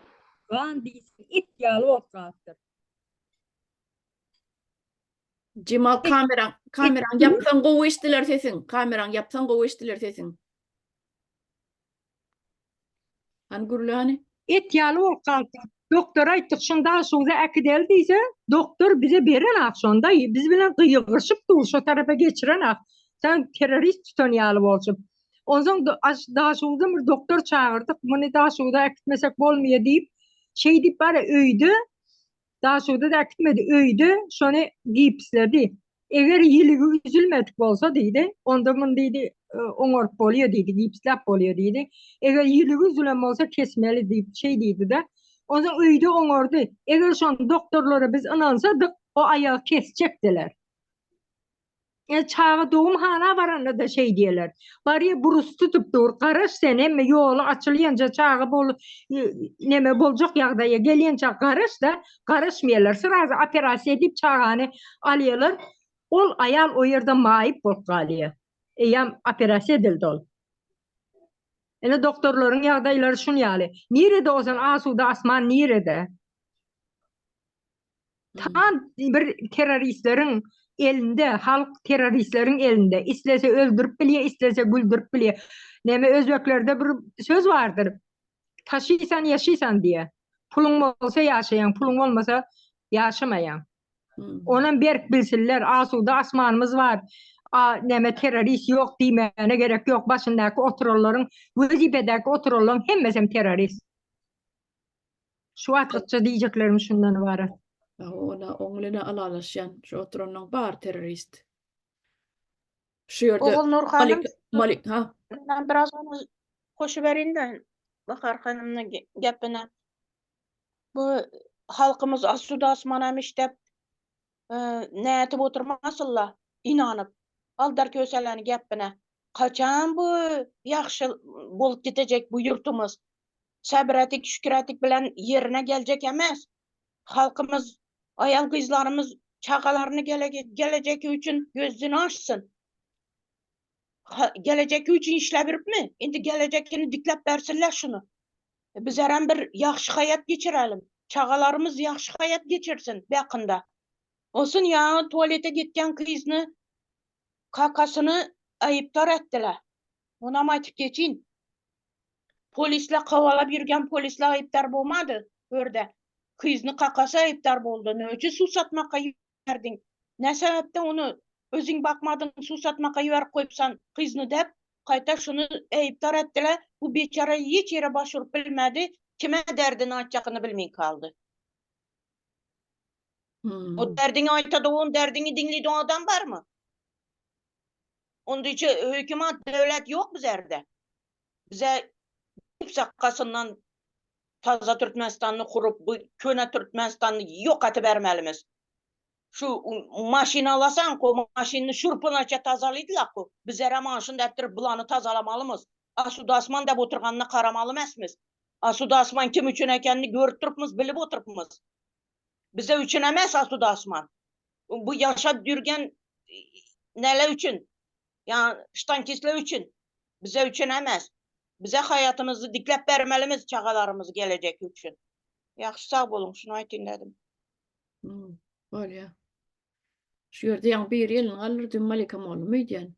kan diysin ityalı otlattır. Cemal kameran yapsan gowy işdiler sesin. Kameran yapsan gowy işdiler sesin. Han gurlu hani? İtyalı otlattır. Doktor ayttık şunda şunda akidel deyse doktor bize beren akşonda biz bilen kıyıgırşıp dur şu tarafa geçiren ak. Sen terörist tutan yalı bolsun. Ondan daha şurada bir doktor çağırdık. Bunu daha şurada gitmesek olmuyor deyip şey deyip bari öydü. Daha şurada da gitmedi. Öydü. Sonra gipsledi. Eğer yıllığı üzülmedik olsa deydi. Onda bunu deydi oңorp oluyor deydi. Gipslap oluyor deydi. Eğer yıllığı üzülem olsa kesmeli deyip şey deydi de. Ondan öydü oңordu. Eğer son doktorlara biz inansadık o ayağı kesecektiler. Çağı doğumhana varanda da şey diyorlar. Bari burus tutup dur. Karış sen emme yolu açılınca çağı bol neme bolacak yağdaya gelince karış da karışmıyorlar. Sırası operasyon edip çağını alıyorlar. Ol ayal o yerde mayıp bol kalıyor. Eyam operasyon edildi ol. Yani doktorların yağdayları şunu yali. Nerede o zaman asuda asman nerede? Tam bir teröristlerin elinde, halk teröristlerin elinde. İstese öldürüp biliyor, istese güldürüp biliyor. Neme Özbeklerde bir söz vardır. Taşıysan yaşaysan diye. Pulun olsa yaşayan, pulun olmasa yaşamayan. Onun berk bilsinler, asuda asmanımız var. Neme terörist yok demeyene gerek yok. Başındaki otururların, vazifedeki otururların hemmesem terörist. Şu atlıkça diyeceklerim şundan var. Ona oğluna alalaşan şu oturanın bar terörist. Şu yerde Oğul Nur Hanım, Malik ha. ben biraz onu hoşu verinden Bakar Hanım'ın gepine. Bu halkımız asuda asmanam iştep ne etip oturmasınlar, inanıp. Aldar köselerini gepine. Kaçan bu yaxşı bolup gidecek bu yurtumuz. Sabretik, şükretik bilen yerine gelecek emez. Halkımız, ayal kızlarımız çakalarını gelecek üçün gözünü açsın. Gelecek üçün işlebirip mi? Indi gelecekini diklep versinler şunu. Biz her bir yaxşı hayat geçirelim. Çağalarımız yaxşı hayat geçirsin yakında. Olsun ya tuvalete gitken kızını kakasını ayıptar ettiler. Ona mı ayıp geçin? Polisle kavalap yürgen polisle ayıptar bulmadı. Örde. Kızını kakası ayıptar buldu. Ne için su satmaka verdin? Ne sebepten onu özün bakmadın su satmaka ver koyupsan kızını dep kayta şunu ayıptar ettiler. Bu beçara hiç yere başvurup bilmedi. Kime derdini açacağını bilmeyin kaldı. O derdini aytadı, onun derdini dinledi o adam var mı? Onun için hükümet, devlet yok bizlerde. Bize sakasından taza Türkmenistan'ı kurup bu köne Türkmenistan'ı yok atıp vermelimiz. Şu maşini alasan o maşini şurpunaça tazalaydılar ku. Bizlere maaşını deptirip bulanı tazalamalımız. Asuda asman da oturganını karamalı mesmiz. Asuda asman kim üçün ekenini görüp turupmuz, bilip oturupmuz. Bize üçün emez asuda asman. Bu yaşa dürgen nele üçün? Yani ştankisle üçün. Bize üçün emez. Bize hayatımızı diklep vermelimiz çağalarımız gelecek üçün. Yaxşı sağ olun, şunu aytayım dedim. Var ya. Şu yerde yan bir yelin alırdı Malika oğlu muydu?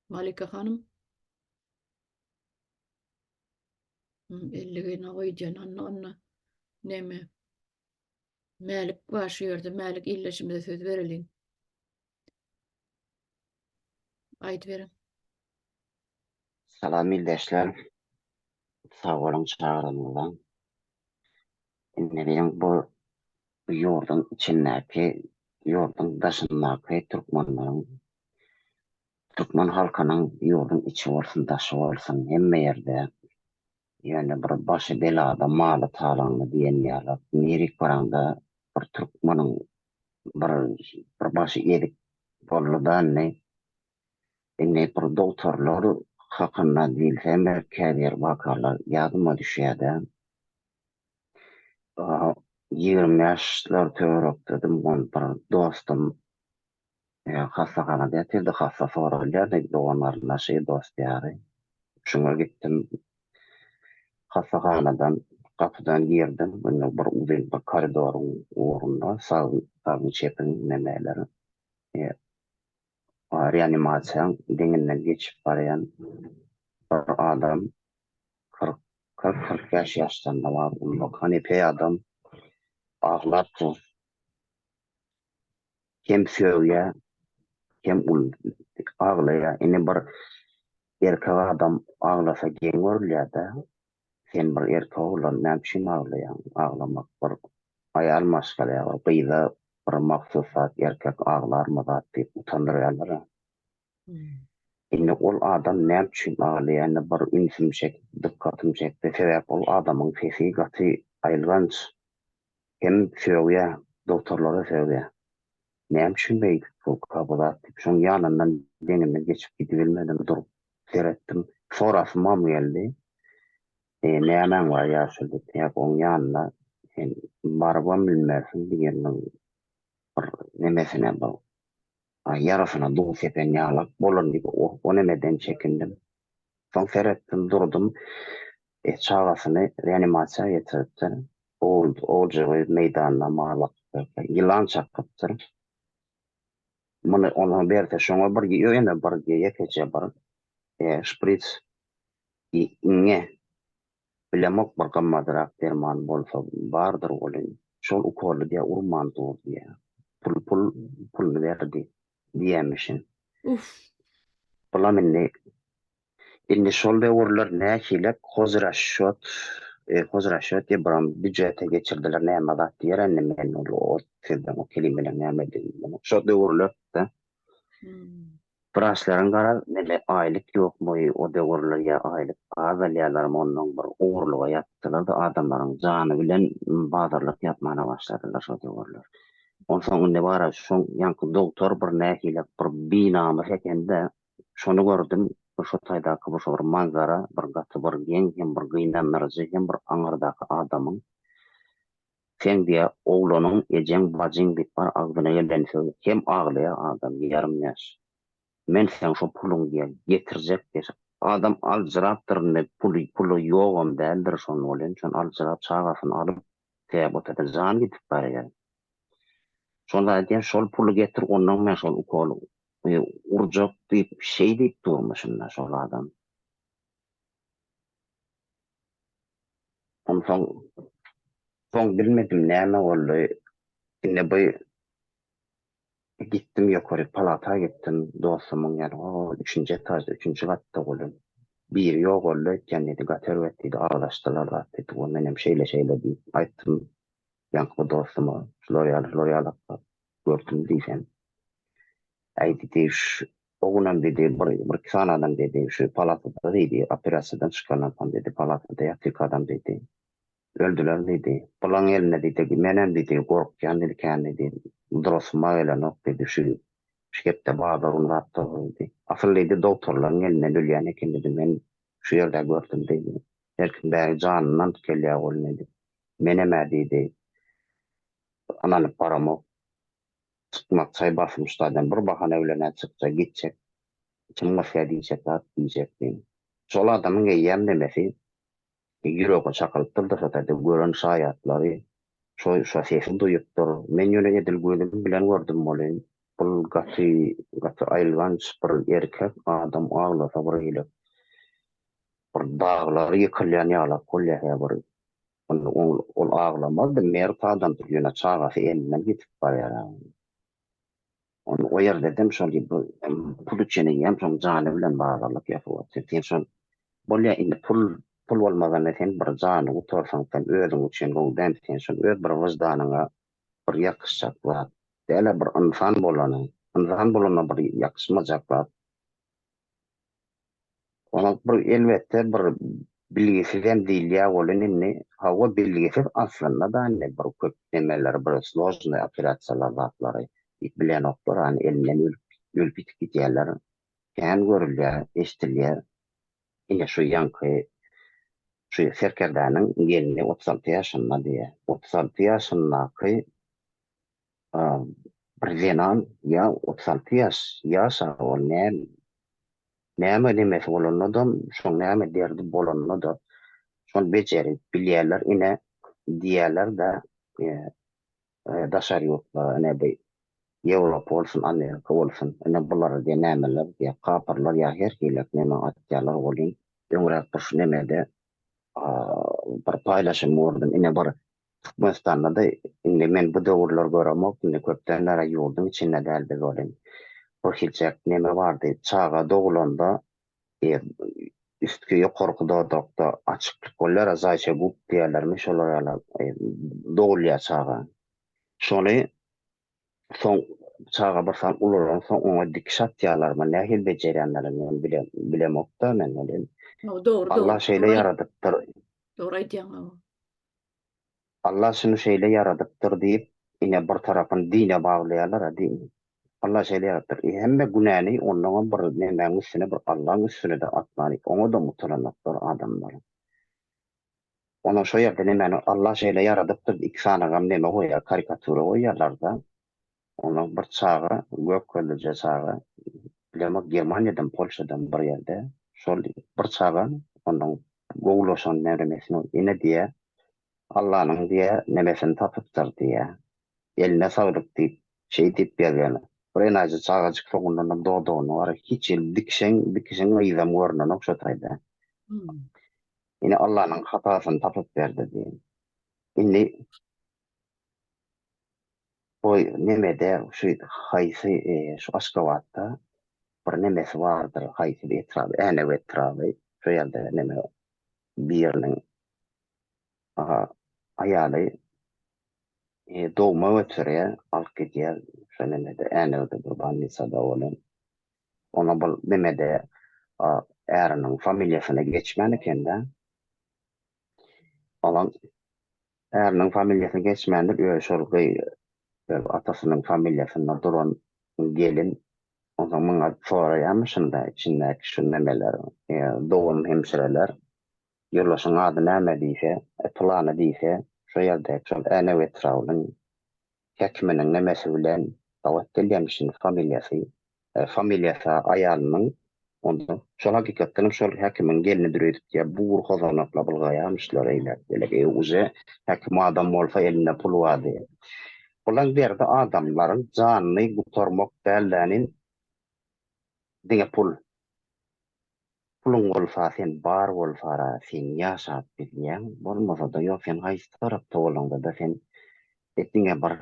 Malika Hanım. 50 navaycan anna neme. Malik var şu yerde. Malik illa şimdi söz verelim. Ayet verin. Salam ildeşler. Sağ olun çağrınızdan. Ne bileyim bu yurdun içindeki, yurdun dışındaki Türkmen halkının yurdun içi olsun, dışı olsun, hemme yerde yani bir başı belada, malı talanlı diyen yerler. Mirik baranda bir Türkmenin bir başı yedik bolludan ne bir doktorlar hakkında değil, hem kediler bakarlar, yadıma düşüyor. 20 yaşlar török dedim, on bir dostum hastahanada yatirdi, hasta sorulýar, onlarla şey dost ýary. Şuna gittim, hastahanadan kapıdan girdim, bunu bir uzun bir koridorun uğrunda sağın çepin nemeleri. Reanimasiýa deňinden geçip barayan bir adam 40 yaşdan da var, kanepe adam ağlap hem söýýär hem ul ağlaya. Ine bir erkek adam ağlasa geň görülýär da. Sen bir erkek bolan näçin ağlaýan? Ağlamak bir ayal maşgala, bir bir maksat erkek ağlarmy da diýip utandyrýarlar. Indi ol adam näçin ağlaýan bir ünsüm şekilde dikkatim çekdi. Sebäp ol adamyň sesi gaty aýylganç. Hem söýýär, doktorlara söýýär. Näçin beýik bu kabulat? Şoň ýanyndan denime geçip gidip bilmedim, durup seretdim. Sorasy mam geldi. Nämen var ýaşydy? Ýa-da oň ýanyna sen barabam bilmersin diýeniň bir nemesine bu. Yarasyna duý sepen ýalak bolan diýip o nemeden çekindim. Soň seretdim, durdum. Çagasyny reanimasiýa getiripdir. Oğulcağı meydanyna malak yılan çakıptır. Bunu ona berse şoňa bir ýöne bir ýekece bir şpritz iňe bilemok bir gammadyrak derman bolsa bardyr bolyn. Şol ukoly diýe urman dur diýe. Pul berdi diýemişin. Bulam indi şol döwürler näçilek hozraşot diye bir büdjete geçirdiler näme zat diýer men o sizden o kelimeler näme diýdim. Şo döwürlerde Braşlaryň gara nele aýlyk ýokmy o döwürler ýa aýlyk azalýarlar ondan bir uğurluğa ýatdylar da adamlaryň jany bilen bazarlyk ýapmana başladylar şo döwürler. Onsoň indi bara şoň ýanky doktor bir nähilek bir binamy hekende şonu gördüm. Şu taýdaky bu bir manzara, bir gaty bir geň hem bir gynanmyryjy hem bir aňyrdaky adamyň sen diýe oglanyň ejem bajyň diýip bar agdyna gelden söýüp hem aglaýar adam ýarym ýaş. Men sen şu puluň diýe getirjek diýip adam aljyrapdyr ne pulu ýogam däldir şonu bolan şonu aljyrap çagasyny alyp täbotda jan gitip barýar. Şonda diýen şol pulu getir ondan men şol ukoly urjak diýip şey diýip durmuşynda şol adam. Soň bilmedim näme boldy. Indi bu gittim ýokary palata gittim dostumyň ýanyna. 3-nji etajda 3-nji gatda boldy. Bir ýok boldy, kennedi gaterwet diýdi, araşdylar diýdi. O menem şeýle diýip aýtdym. Ýanky dostumy, L'Oreal gördüm diýsem. Aýdy ogunam dedi, bir ksan adam dedi, şu palatada dedi, operasiýadan çykan adam dedi, palatada ýatyk adam dedi. Öldüler dedi. Bulan eline dedi, menem dedi, gorkyan dedi, drosma elenok dedi, şu şekipde bağda unratdı dedi. Asıl dedi, doktorların eline ölýän eken dedi, men şu ýerde gördüm dedi. Herkim bäri janyndan tükelýär bol dedi. Meneme dedi, ananyp baramok, çıkmak çay basmışlardan bir bahane öğlene çıksa gidecek. Çımlasya diyecek, diyecek. Şol adamın eyyem demesi yüreğe çakılıptır da sataydı. Görün şayatları şu sesi duyuptur. Men yöne edil gördüm bilen gördüm molin. Bu gatı ayrılganç bir erkek adam ağlasa bir hilip. Bir dağları yıkılyan yağlap kolyaya bir. Ol ağlamaz da mert adam yöne çağası elinden gitip var ya. Onu o yer dedim şol gibi pul üçini ýem şoň jany bilen bagarlyk ýapabat. Sen şol bolýa indi pul bolmadan sen bir jany utarsaň sen özüň üçin goldan sen şol öz bir wyjdanyňa bir ýakşak zat. Däle bir insan bolana bir ýakşmajak zat. Ona bir elbetde bir bilgisizden diýilýär bolanynny hawa bilgisiz aslynda da bir köp demeler bir slojny operasiýalar zatlary bilen oklar elinden ülpit gidýärler. Kän görülýär, eşdilýär. Ine şu ýanky şu serkerdanyň gelini 36 ýaşynda diýe. 36 ýaşyndaky bir zenan ýa 36 ýaşa ol näme demesi bolanadam, şoň näme derdi bolanadam. Şol bejerip bilýärler ine diýerler da daşary ýoklar ne be Ýewropa bolsun, Amerika bolsun, ene bular diýe nämeler diýe kapyrlar ýa her hilek näme atýarlar bolyn. Öňrek bir şu nemede bir paýlaşym gördüm. Ine bir Türkmenistanda da indi men bu döwürler göremok, indi köpden ara ýurdum içinde däldi bolyn. Bakılacak neme vardı. Çağa doğulanda üstüge korku doğdukta açıklık olar azayça bu diyorlarmış olar doğulya çağa. Şonu son çağa basan uluran son ona dikşat diyorlar mı nehil becerenlerin bilemokta men öyle. Doğru, Allah şeyle yaradıptır. Doğru aytýan. Allah şunu şeyle yaradıptır deyip yine bir tarafın dine bağlayalar din. Allah şeyle yarattır. Hemme günahını ondan bir nemen üstüne bir Allah'ın üstüne de atmalı. Onu da mutlanıptır adamlar. Ona şu yerde nemen Allah şeyle yaradıptır. İksanagam neme koyar, karikatürü koyarlar da. Onun bir çağı, Gökölüce çağı, bilemek Germanya'dan, Polşa'dan bir yerde. Şol bir çağı, onun Goğuloşan nemremesini yine diye, Allah'ın diye nemesini tapıptır diye. Eline sağlık deyip, şey deyip yani. Buraya nazı çağacık soğundan doğduğunu var. Hiç el dikişen ayıdan görünen okşataydı. Yine Allah'ın hatasını tapıp verdi diye. Yine bu nemede şu haysi şu Aşkavat'ta bir nemesi vardır. Haysi bir etrafı, ene etrafı. Şu yerde neme birinin ayalı doğma ötürüye alk ediyor. Şu nemede ene ötürü bir bannisada olan. Ona bu nemede erinin familyasına geçmeni alan erinin familyasına geçmendir öşolgı atasının familyasına duran gelin o zaman sonra yamışında içindeki şu nemeler doğum hemşireler yurlaşın adı neme deyse planı deyse şu yerde çok ene ve travlın hekiminin nemesi bilen davet gelmişin familyası ayalının onda şol hakikaten şol hekimin gelini dürüyüp ya bu kazanakla bulgayamışlar eyle uze hekim adam olsa eline pul vardı. Ulan derdi adamların canını kurtarmak derlerinin diye pulun olsa sen bar olsa sen yaşat bilyen olmasa da yok sen hayst tarafta olanda da sen ettiğine bir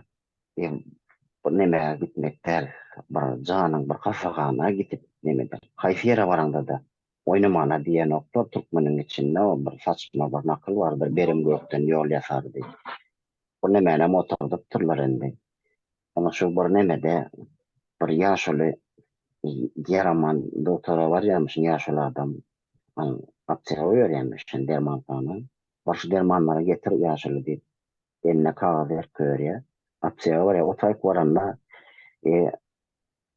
neme gitmek der bir canın bir kafagana gidip neme der hayf yere varanda da oynamana diye nokta Türkmenin içinde o bir saçma bir nakıl vardır berim gökten yol yasar diye bu nemene motorda tırlar indi ama şu bir nemede bir yaşlı Yaraman doktora var yamışın yaşlı adam aptera öğrenmişsin derman kanı. Başı dermanlara getir yaşlı deyip eline kağıt ver körüye. Aptera var ya o tayk varanla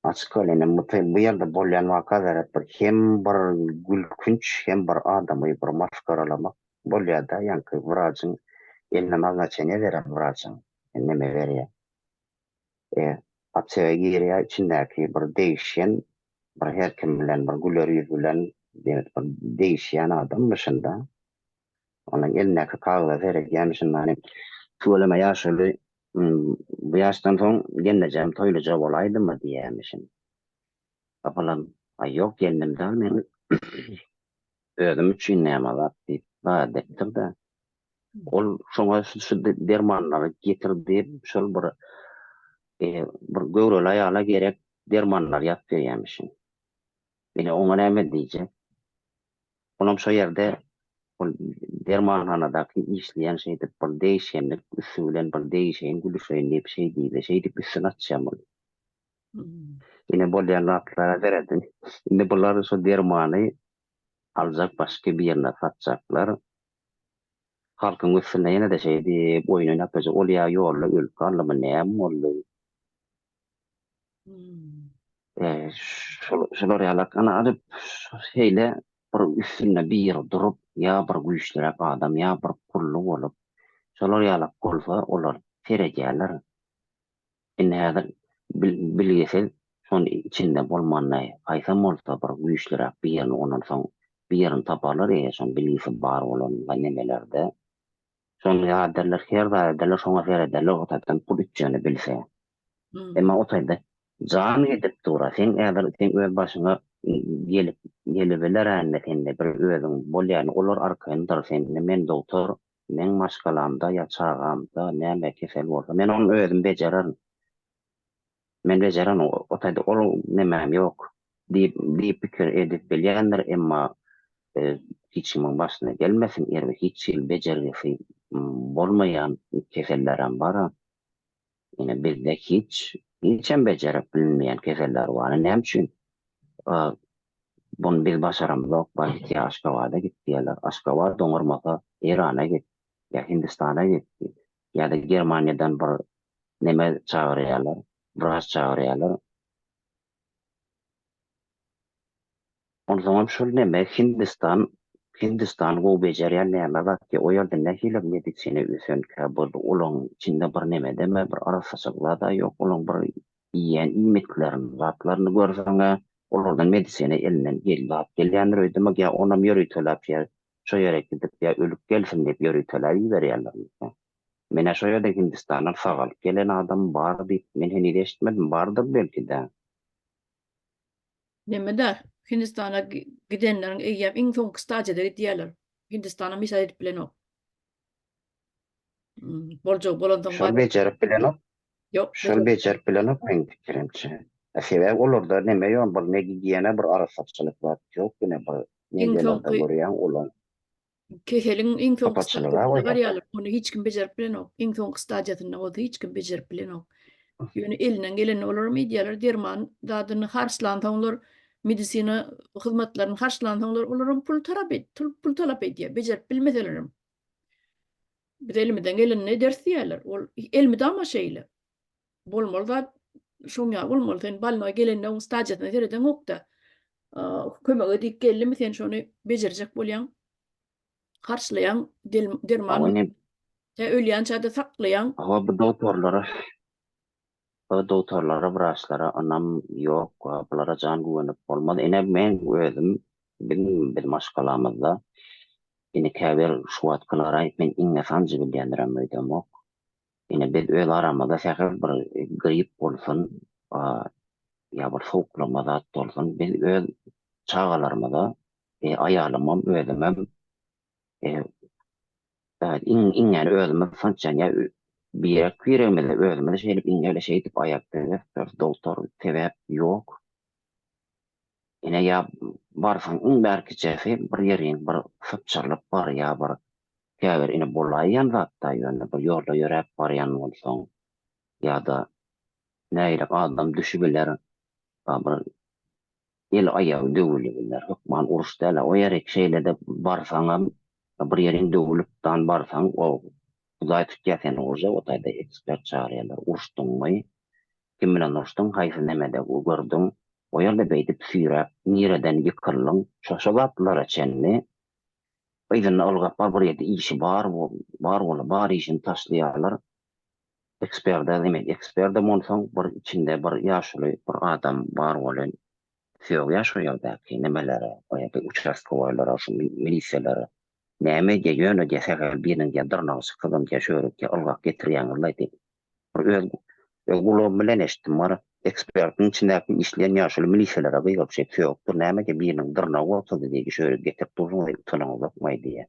açık ölenin bu yerde bolyan vaka verip bir hem bir gülkünç hem bir adamı bir maskaralamak bolyada yankı vracın eline magaçene veren vracın eline veriyor. Aptera giriyor içindeki bir değişen bir herkim bilen bir güler yüz bilen bir değişen adam dışında onun eline kağıda verip yemişin hani söyleme yaşlı bu yaştan son geleceğim toyluca olaydı mı diyemişim. Kapalan ay yok geldim der men ödüm için ne amalat deyip vaadettir de ol şoňa şu dermanları getirdi şol bir göwreli ayala gerek dermanlar ýap berýärmişim. Ine oňa näme diýjek? Onam şu yerde dermanhanadaky işleyen şeyde bir değişenlik üsülen bir değişen gülüşen diye bir şey değil. Şey deyip üstüne atacağım. Yine bolyan atlara veredin. Yine bunlar şu dermanı alacak başka bir yerine satacaklar. Halkın üstüne yine de şey deyip oyunu yapacak. Olya yolla ülke anlamı neyem oldu. Şular yalak ana alıp şeyle bir üstüne bir yer durup ya bir güýçlärek adam ya bir pullu olup şolar ýalap bolsa olar terejeler inäder bilýäsel şoň içinde bolmanly haýsam bolsa bir güýçlärek bir ýerini ondan soň bir ýerini taparlar şoň bilgisi bar bolan nemelerde şoň ýaderler her derler şoňa berederler o tapdan pul üçjäni bilse emma o taýda jan edip dura sen äger sen öz başyňa gelipler ände sende bir özüň bolýan olar arkaýynda sende men doktor men maşgalamda ýa çagamda näme kesel bolsa men onu özüm bejererim Men beceren o taýda ol nemem ýok diýip pikir edip bilýändir, emma hiç kimin başyna gelmesin, erbe hiç ýyl bejergisi bolmaýan kesellerem bar. Ine bizde hiçem bejerip bilmeýän keseller bar. Näme üçin? Bunu biz başaramyzok, balki Aşgabat'a gitdiler. Aşgabat doňurmasa Irana git, ya Hindistana gitdi, ya da Germaniýadan bir neme çagyrýarlar, biraz çagyrýarlar. Ondan şol neme Hindistan go bejerýän näme bakki o ýerde nähili medisina üsünkä boldy. Olaň içinde bir neme deme, bir arasaçyklar da ýok. Olaň bir iýen iýmitlerini, zatlaryny görseňe olardan medisina elinden gelip gelýändir öýdüm ya onam ýöriýtläp ýa şo ýere gidip ya ölüp gelsin diýip ýöriýtläp ýerýärler. Mene şo ýerde Hindistandan sagalyp gelen adam bar diýip men hini eşitmedim, bardyr belki de. Nemede Hindistan'a gidenlerin eýýäp iň soňky stadiýada gitdiler. Hindistana misal edip bilen ok. Boljak bolandan Şol bejerip bilenok, Ýok, şol bejerip bilenok men pikirimçe. Sebäp olarda neme ýok, bir negiýene bir arasaçylyk bar. Ýok ine bir negiýlerde görýän olan. keseliň iň soňky Kapatçylyga stadiýasyna goýar. barýarlar. Onu hiç kim bejerip bilen ok. Iň soňky stadiýasyna o hiç kim bejerip bilen ok. Ýöne elinden gelen olar mediýalar derman dadyny harçlandylar, medisina hyzmatlaryny harçlandylar, olaryň pul talap edýär, bejerip bilmeseler. Bir elimden geleni ders diýerler. Ol elmi tamaşaýly. Bolmaly da şoňa bolmaly. Sen balna gelende o stadiýasyna sereden okda. Kömek edip geldi sen şonu bejerjek bolýan. Harçlayan derman Awany ölýän çada saklayan awa bu doktorlara, wraçlara anam ýok, bulara jan güwenip bolmady. Ine men özüm bir maşgalamyzda ine käbir şu wagtlara men iňe sanjy bilýändirem öýdem ok. Ine biz öz aramyzda sähäl bir grip bolsun, ya bir soğuklama zat bolsun, biz öz çagalarymyzda aýalymam özümem iňe özüme sançan ya bir yüreğimde özüme şeyip iňe şey edip ayakta doktor sebäp ýok. Ine ya barsaň berki çefi bir ýerin bir sypçarlyk bar ya bir käbir ine bolaýan zatda ýöne bir ýolda ýörep barýan bolsaň ya da näýle adam düşübiler, bir el ayağı döwülebiler, hukman uruşda o ýerek şeylerde barsaňam bir ýerin döwülip dan barsaň o uzay tutýan orja o taýda ekspert çağırýarlar. Uruşdyňmy? Kim bilen uruşdyň? Haýsy nemede gördüň? O ýerde beýdip süýräp, nireden ýykyrlyň, şoşa zatlara çenli. Beýdin algap bir ýerde işi bar işini taşlaýarlar. Eksperde monsaň bir içinde bir ýaşly bir adam bar bolan söýüp ýaşaýardaky nemelere, o ýerde участковайлар, şu milisiýalary näme diýýän gesäl biriniň ýadyrnagy çykdym şöýreki algap getirýänler diýip. Öz gulagym bilen eşitdim bar ekspertiň içindäki işleýän ýaşly milisiýalary gyýyp söýüpdir, näme ki biriniň dyrnagy bolsady diýip şöýrek getirip durýan tunagy bakmaý diýär.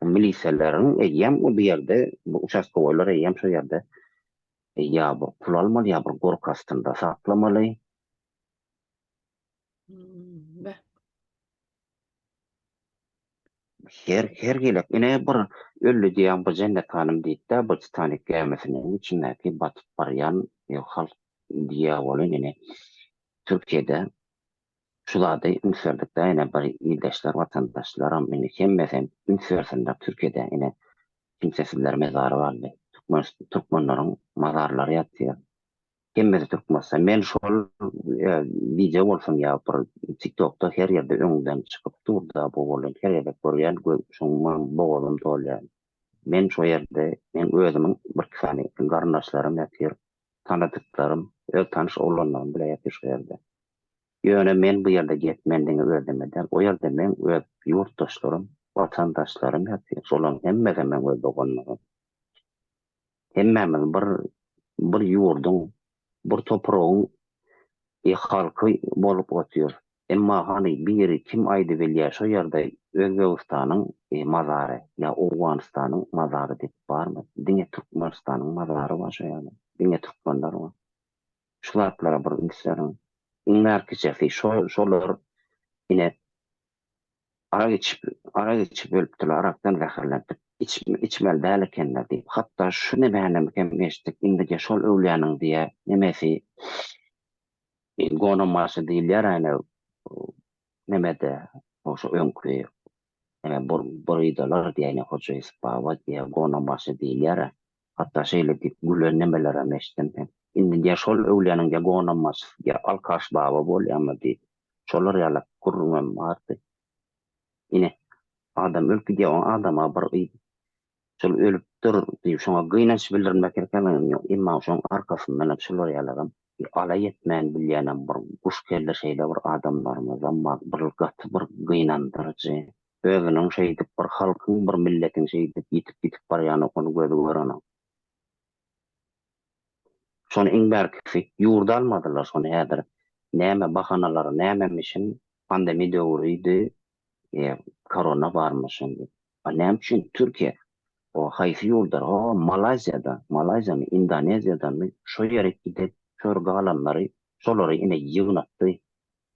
Milisiýalaryň eýýäm o bir ýerde bu участковайлар eýýäm şu ýerde ýa bu pul almaly ýa bir gork astynda saklamaly. Her gelek ine bir öllü diýen bu Cennet Hanım diýdi bu Titanic gemisiniň içindäki batyp barýan halk diýä bolan ine Türkiýede şulada ünsürlükde ine bir ýyldaşlar, watandaşlaram ine hemmesem ünsürsünler Türkiýede ine kimsesizler mezary bardy. Türkmenleriň mazarlary ýatýar. Hemmesi Türkmensa men şol video bolsun ýa bir TikTokda her ýerde öňden çykyp durda bu bolan her ýerde görýän şoňman boğulum dolýan. Men şo ýerde men özümiň bir kany garnaşlarym ýatyr, tanydyklarym, öz tanış olanlarym bilen ýatyr şo ýerde. Ýöne men bu ýerde getmendiňi öldürmeden o ýerde men öz ýurtdaşlarym, watandaşlarym ýatyr. Şolaryň hemmesi men öz doganlarym. Hemmemiz bir ýurduň, bir topragyň halky bolup otýar. Emma hani biri kim aýdy bilýär şo ýerde Özbegistanyň mazary ýa Awganystanyň mazary diýip barmy? Diňe Türkmenistanyň mazary bar şo ýerde. Diňe Türkmenler bar. şulatlara bir ünslerin. Inlerkiçefi şolar ine ara geçip ölüpdiler, araktan vähirlenip içmel däl ekenler diýip. Hatda şu nemänem kemmeşdik, indije şol öwlýanyň diýe nemesi gonamasy diýilýär ene nemede oşo öňkü buraydalar diýeni hoca isbaba diýe gonamasy diýilýär. Hatda şeýle diýip gülen nemeler emeşdim. Indije şol öwlýanyň gonamasy ya alkaş baba bolýarmy diýip. Şolar ýaly gurrunam bardy. Ine adam ölüp diýe adama bir şol ölüpdir diýip şoňa gynanç bildirmek gerekeni imma şoň arkasyndan şolar ýalagam alay etmän bilýänem bir guş kelle şeýle bir adamlarymyz amma bir gaty bir gynandyrjy özüniň şeýdip bir halkyň bir milletin şeýdip ýitip barýany onu gözi gören. Şonu iň berkisi ýurda almadylar şonu häzir. Näme bahanalary nämemişin pandemi döwrüydi. Korona barmışyn. Näme üçin Türkiýe o haýsy ýurlar, o Malazya'my, Indoneziýadamy şo ýere gidip şol galanlary şolary ine ýygnatdy.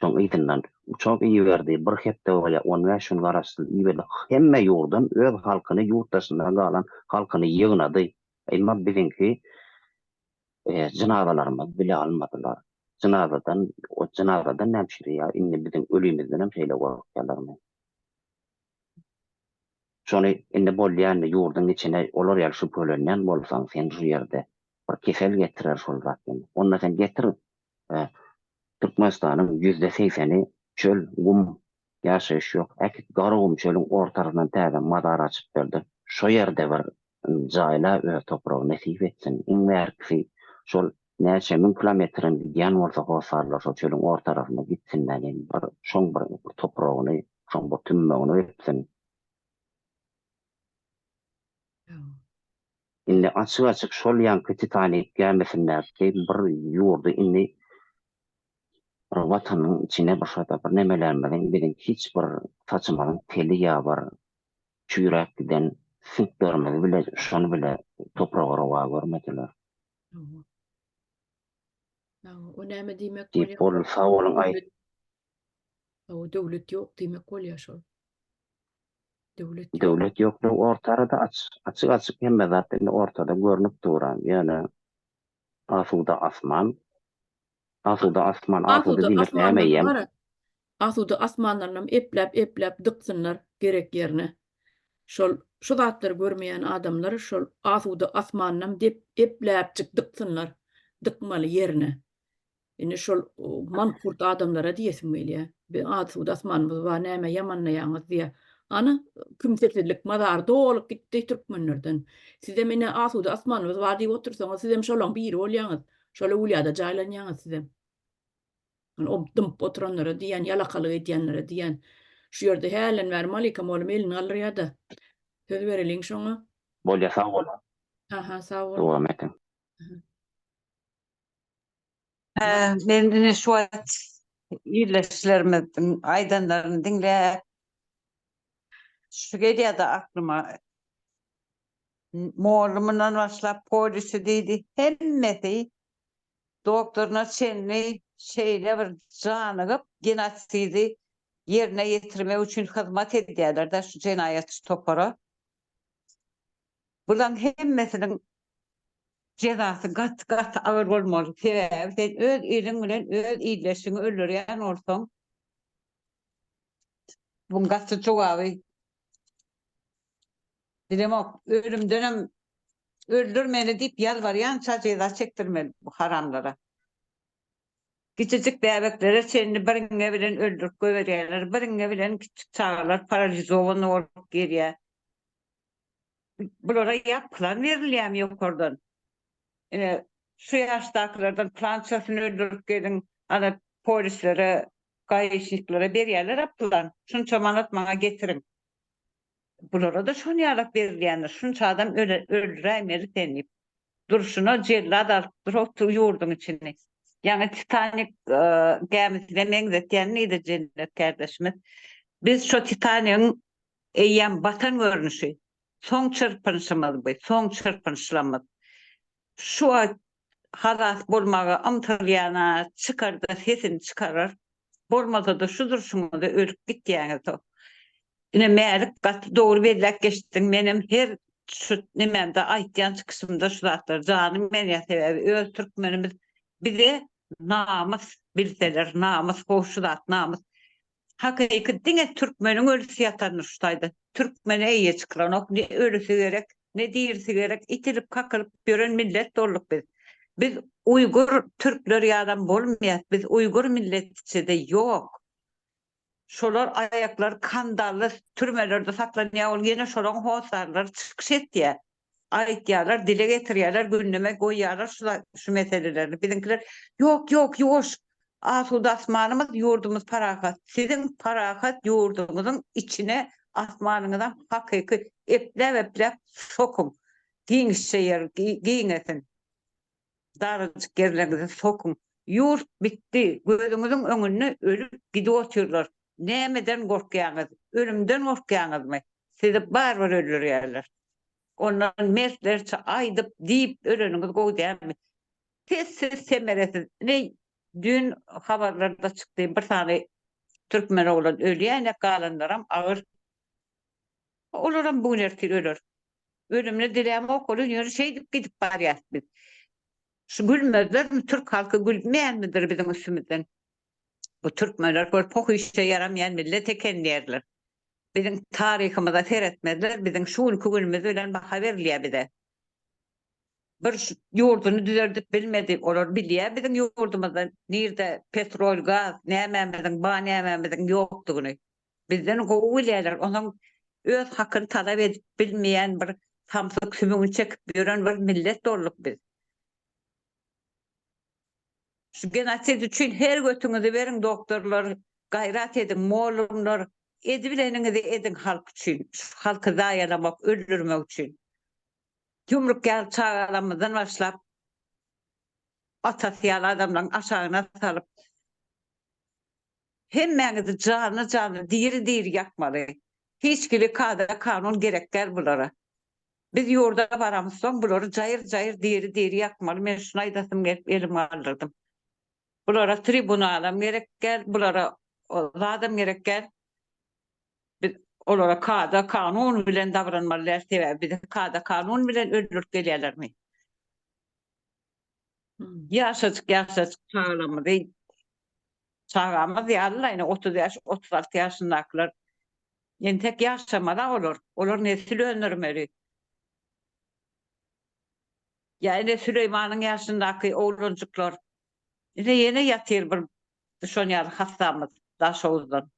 Şoň ýityndan çok iyi berdi. Bir hepde bolýa 15 gün garaşdy. Ýa-da hemme ýurdan öz halkyny ýurtdaşynda galan halkyny ýygnady. Emma biziňki janazalarymyz bile almadylar. Janazadan näçiri ýa indi biziň ölümizden hem şeýle gorkýarlar. Şonu indi bolýan ýurdun içine olar ýaly şu pölenýän bolsaň sen şu ýerde bir kesel getirer şol zatdan. Onda sen getir. Türkmenistanyň %80-i çöl, gum, ýaşaýyş ýok. Äkit garagum çölüň ortaryna täze mazar açyp berdi. Şo ýerde bir jaýla öz topragy nesip etsin. Iň berkisi şol näçe min kilometrin ýan bolsa hosarlar şo çölüň ortaryna gitsinler bir şoň bir topragyny, şoň bir tümmegini etsin. Indi açyk şol ýanky Titanic gämesinler ki bir ýurdu indi watanyň içine bir şata bir nemelermeden bilen hiç bir saçmalyň teli ýa bar çüýrek giden sintlerimiz bile şonu bile toprağa rawa görmediler. O näme diýmek Diýip bol sawulyň ay O döwlet ýok diýmek bolýar şol. Döwlet ýok. döwlet ýoklugy ortada açyk hemme zatda ortada görünüp duran. Ýani asuda asman diýmek näme ýem? Asuda asmanlarynam eplep dıksınlar gerek ýerine. Şol şu zatlary görmeýän adamlar şol asuda asmanynam dep eplep dıksınlar dykmaly ýerine. Ine şol mankurt adamlara diýesim gelýär. Bir asuda asmanymyz bar näme ýamanlaýaňyz diýe. Ana kümsesizlik mazar dolup gitdi türkmenlerden. Sizem ine asuda asmanymyz bar diýip otursaňyz sizem şolaň biri bolýaňyz. Şola ulyada jaýlanýaňyz sizem. O dymp oturanlara diýen, ýalakalyk edýänlere diýen. Şu ýerde hälen ber Malikam oğlum elini alýarda. Söz bereliň şoňa. Bolýa sag bol. Aha, sag bol. Dowam etin. Men şu wagt ýerleşlerimizin aýdanlaryny dinläp şu gelýärdi aklyma. Moğolumdan başlap polisi diýdi, hemmeti doktoruna çenli şeýle bir janygyp genotidi yerine ýetirmek üçin hyzmat edýärler da şu jenaýatçy topara. Buradan hemmesiniň cezasy gat agyr bolmaly. Sebäbi sen öz ýeriň bilen öz ýerleşiňi öldürýän bolsaň buň gaty jogaby dilemok ölümden öldürmeli diýip ýalbarýan ceza çekdirmeli bu haramlara. Kiçicik bäbeklere seni biriňe bilen öldürüp goýberýärler, biriňe bilen kiçik çağlar paralizowan bolup gerýär. Bulara ýapylan berilýär ýokardan. Şu ýaşdakylardan plançasyny öldürüp gelin, ana polislere, gaýşyklere berýärler apylan. Şunça manat maňa getirin. Bulara da şonu ýalap berilýändir. Şunça adam öldüräýmeli denip. Durşuna jellat alyp ýurdun içine. Yani Titanic gemisine meňzetýän ýa-da cennet kardeşimiz. Biz şu Titanic'in eýýän batan görnüşi, soň çırpınışymyz bu, soň çırpınışlarymyz. Şu halas bolmaga amtalyana çıkarda sesini çıkarır. Bolmasa da şudur şunu da ölüp gitýäňiz to. Ine meýerlik gatty dogry belläp geçdim. Menem her şu nemende aýtýan çykysymda şu zatlar janym meni sebebi öz türkmenimiz bize namus bilseler, namus hoşudat, namus. Hakyky diňe türkmeniň ölüsi ýatanır şutaýdy. Türkmene eýe çykranok ne ölüsi gerek, ne diýirsi gerek, itilip kakılıp gören millet dorluk biz. Biz Uygur Türkler ýadan bolmaýar, biz Uygur milletçide yok. Şolar ayaklar kandalı türmelerde saklanýar, ol ýene şolaň hosarlar çykyş etýär. Aýtýarlar, dile getirýärler, gündeme goýýarlar şu meseleleri. Bizimkiler yok yok ýoş. Asuda asmanymyz, ýurdumyz parahat. Sizin parahat ýurdumyzyň içine asmanyňyzdan hakyky eplep sokum. Giňişe ýer, giňesin. Darıcık yerlerinize sokun. Yurt bitti. Gözümüzün önüne ölüp gidip otururlar. Nämeden gorkýaňyz? Ölümden gorkýaňyzmy? Sizi barbar öldürýärler. Onların mertlerçe aýdyp diýip öleniňiz goýdýarmy? Tez semeresiz. Ne dün habarlarda çykdy. Bir tane Türkmen oğlan ölýär, galanlaram agyr. Olaram bu nertir ölür. Ölümle diläme okulu ýöne şeýdip gidip barýar biz. Şu gülmezler mi? Türk halkı gülmeyen midir bizim üstümüzden? Bu Türkmenler böyle poku işe yaramayan millet ekenlerler. Bizim tarihimize seyretmediler. Bizim şu ülke gülmez öyle baka veriliyor bir de. Bir yurdunu düzerdip bilmedi olur biliyor. Bizim yurdumuzda nerede petrol, gaz, neyememizin, bağ neyememizin yoktu bunu. Bizden kovulyalar. Onun öz hakkını talep edip bilmeyen bir samsık sümüğünü çekip gören bir millet dorluk biz. Şu genosid üçün her götüňizi berin doktorlar, gayrat edin, mollumlar, edibileniňizi edin halk üçün, halky daýalamak, öldürmek üçün. Yumruk gel çağalamyzdan başlap, atasyal adamlaryň aşagyna salyp, hemmeňizi canly diri ýakmaly. Hiç kili kada kanun gerekler bulara. Biz ýurda baramyzsoň bulary jaýyr diri ýakmaly. Men şunu aýdasym gelip elim aldyrdım. Bulara tribunalam gerek gel, bulara adam gerek gel. Biz olara kada kanun bilen davranmalylar sebäbi biz kada kanun bilen öldürüp gelýärlermi? Ýaşaçyk çağlamyzy çağamyz ýalylaýny 30 ýaş, 36 ýaşyndakylar ýentek ýaşamada olur. Olar nesil öňürmeli. Ýa-ni Süleýmanyň ýaşyndaky oğlancyklar yine yatır bir düşünýär hastamyz daşowuzdan.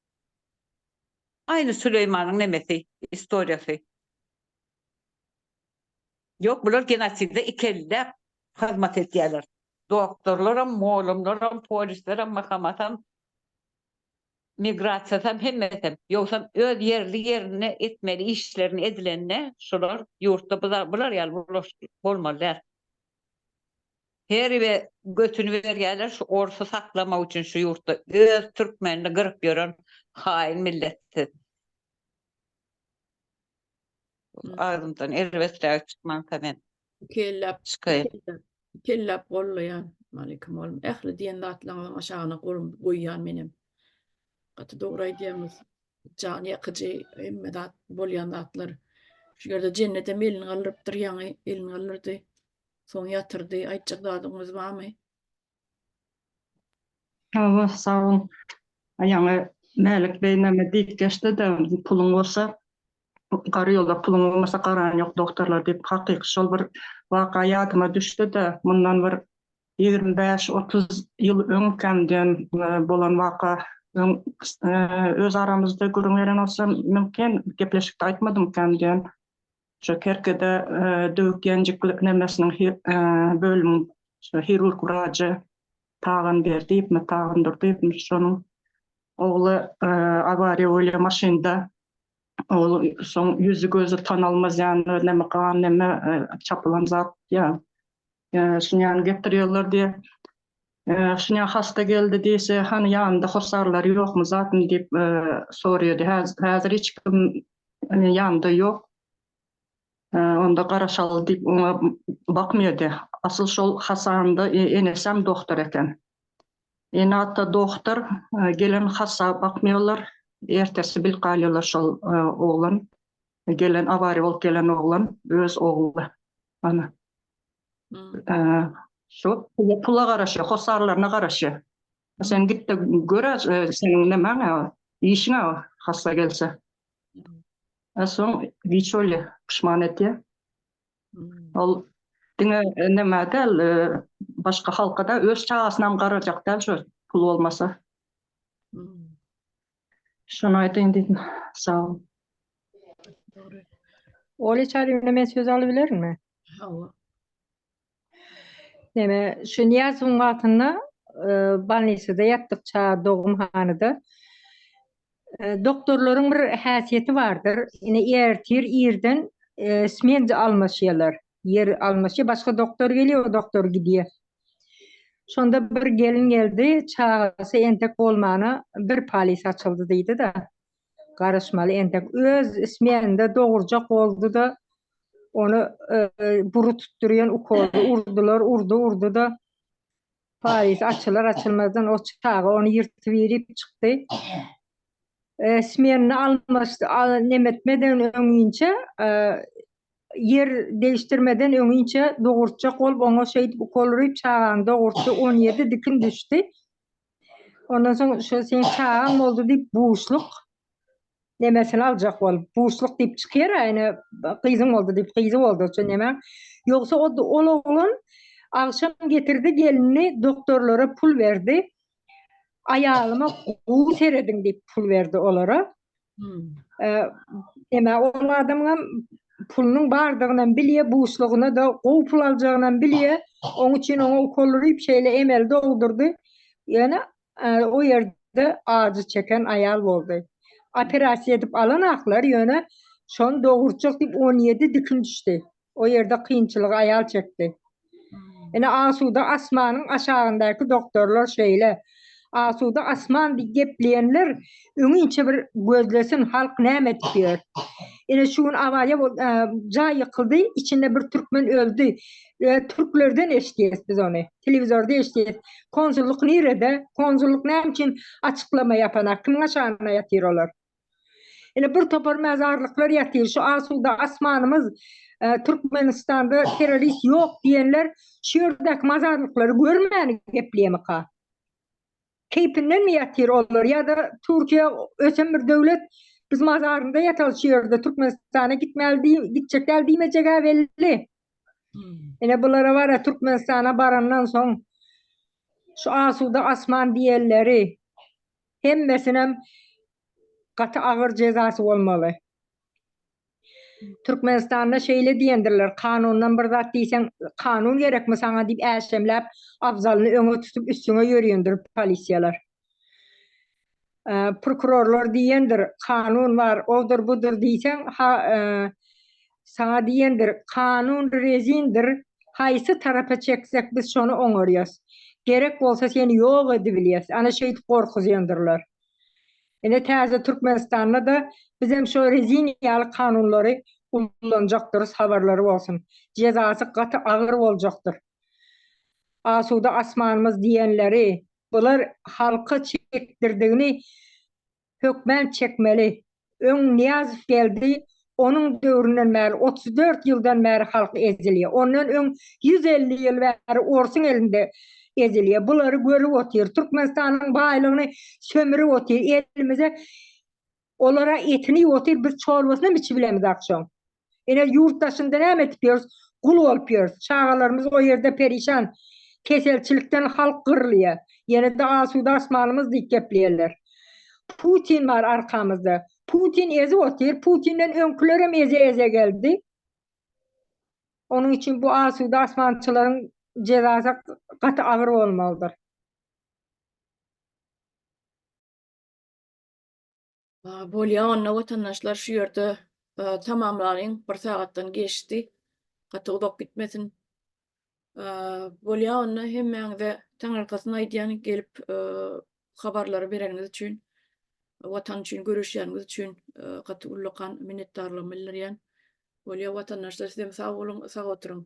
Aynı Süleýmanyň nemesi, historiýasy. Yok, bular genosidde ikellep hyzmat etýärler. Doktorlaram, mollumlaram, polisleram, mahkamatam, migrasiýasam hemmesem. Ýoksam öz yerine etmeli işlerini edilenne şolar ýurtda bular ýaly bolmalylar. Her we götünü berýärler şu orsa saklamak üçin şu ýurtda öz türkmenini gyryp ýören haýyn milletdi. Ağzımdan elbette çıkman kamen. Kellap gollayan malikim olum. Ähli diýen zatlaryň aşagyna goýýan menem. Gaty dogry aýdýarmyz. Jan ýakyjy emme zat bolýan zatlar. Şu ýerde jennete melini galypdyr, ýaňy elini galyrdy. Soň ýatyrdy, aýtjak zadyňyz barmy? Hawa sağ ol. Ýaňy Mälik beýneme diýip geçdi de pulun bolsa gary ýolda pulun bolmasa garan ýok doktorlar diýip hakyky şol bir waka ýadyma düşdi de mundan bir 25-30 ýyl öňkenden bolan waka öz aramızda görüňleren olsa mümkin gepleşikde aýtmadym kenden. Şu Kerkede döwgenjiklik nemesiniň bölüm hirurg wraçy tagyn berdiýipmi, tagyndyrdýypmy şonuň oğlu avariya bolýan maşynda oğlu soň yüzü gözü tanalmaz ýany neme kan neme çapylan zat ýa. Şuňan getirýärler diýe. Şuňa hasta geldi diýse, hani ýanynda hossarlar ýokmy zatym diýip sorýardy. Häzir hiç kim ýanynda ýok. Onda garaşalı deyip ona bakmıyordu. Asıl şol Hasan'da enesem doktor eken. Hatta doktor gelen hasa bakmıyorlar. Ertesi bil kalıyorlar şol oğlan. Gelen avari olup gelen oğlan öz oğlu. Ana. Şu pula garaşı, hosarlarına garaşı. Sen git de göre senin ne mana işine hasta gelse. Son hiç öyle pişman etti. Ol dine neme del başka halka da öz çağasından qaracak del şu pul olmasa. Şunu aytayım dedim. Sağ ol. Doğru. Öyle çağırıyorum, ben söz alabilir mi? Hava. Deme, şu Niyaz'ın altına balneside yattıkça doğumhanede doktorların bir hasiyeti vardır. Yine ertir, irden smen almışıyorlar. Yer almışıyor. Başka doktor geliyor, o doktor gidiyor. Sonda bir gelin geldi, çağası entek olmana bir polis açıldı deydi da. Karışmalı entek. Öz ismiyende doğuracak oldu da onu buru tutturuyan ukoldu. Urdu da polis açılır açılmazdan o çağı onu yırtıverip çıktı. Smerini almıştı, nemetmeden önce yer değiştirmeden önce doğuracak olup ona şey ukollayıp çağın doğurdu 17 dikin düştü. Ondan sonra şu senin çağın oldu deyip buğuşluk demesini alacak olup buğuşluk deyip çıkıyor yani kızım oldu deyip kızı oldu. Yoksa o oğlun akşam getirdi gelini doktorlara pul verdi. Ayağıma kuğu seredin deyip pul verdi onlara. O adamın pulunun bardığından biliye, buğuşluğuna da kuğu pul alacağından biliye. Onun için onu kollayıp şeyle emel doldurdu. Yani o yerde ağacı çeken ayal oldu. Operasyon edip alan aklar yani son doğuracak deyip 17 dikin düştü. O yerde kıyınçılık ayal çekti. Yani Asuda Asman'ın aşağındaki doktorlar şeyle Asuda Asman diye gepleyenler önünce bir gözlesin halk ne diyor. Yani şu an avaya cay yıkıldı, içinde bir Türkmen öldü. Türklerden eşitiyiz biz onu. Televizörde eşitiyiz. Konsulluk nerede? Konsulluk ne için açıklama yapan? Kimin aşağına yatıyorlar? Yani bir topar mezarlıklar yatıyor. Şu Asuda Asman'ımız Türkmenistan'da terörist yok diyenler şuradaki mazarlıkları görmeyen gepleyemez. Keyfinden mi yatıyor olur ya da Türkiye ösen bir devlet biz mazarında yatalışıyordu. Türkmenistan'a gidecekler demeyecek belli. Yani bunlara var ya Türkmenistan'a barandan son şu Asuda Asman diyenleri hemmesine katı ağır cezası olmalı. Türkmenistan'da şeyle diyendirler, kanundan bir zat deysen, kanun gerek mi sana deyip əşemlep, afzalını öne tutup üstüne yürüyendir polisiyalar. Prokurorlar diyendir, kanun var, odur budur deysen, sana diyendir, kanun rezindir, haysı tarafa çeksek biz şunu onuruyoruz. Gerek olsa seni yok edebiliyoruz. Ana şey korkuzendirler. Yani taze Türkmenistan'da da bizim şu reziniyalı kanunları kullanacaktır, haberleri olsun. Cezası katı ağır olacaktır. Asuda Asmanımız diyenleri, bunlar halka çektirdiğini hükmen çekmeli. Ön Niyazov geldi, onun dövründen beri 34 yıldan beri halk eziliyor. Onun ön 150 yıl beri Orsun elinde eziliyor. Bunları görüp oturuyor. Türkmenistan'ın baylığını sömürüp oturuyor. Elimize onlara etini oturuyor. Bir çorbasını mı çivilemiz akşam? Yani yurttaşında ne yapıyoruz? Kul oluyoruz. Çağalarımız o yerde perişan. Keselçilikten halk kırılıyor. Yine de Asuda Asmanımız dikkepliyorlar. Putin var arkamızda. Putin ezi oturuyor. Putin'den önkülerim eze geldi. Onun için bu Asuda Asmançıların cezası katı ağır olmalıdır. Bolya onna vatandaşlar şu yerde tamamlayın. Bir saattan geçti. Katı uzak gitmesin. Bolya onna hemen de taң arkasına aydiyan gelip habarları bereniz için vatan için görüşýäniniz için katı ullakan minnetdarlığımı bildirýän. Bolýa watandaşlar siziň sag bolun, sag oturyň.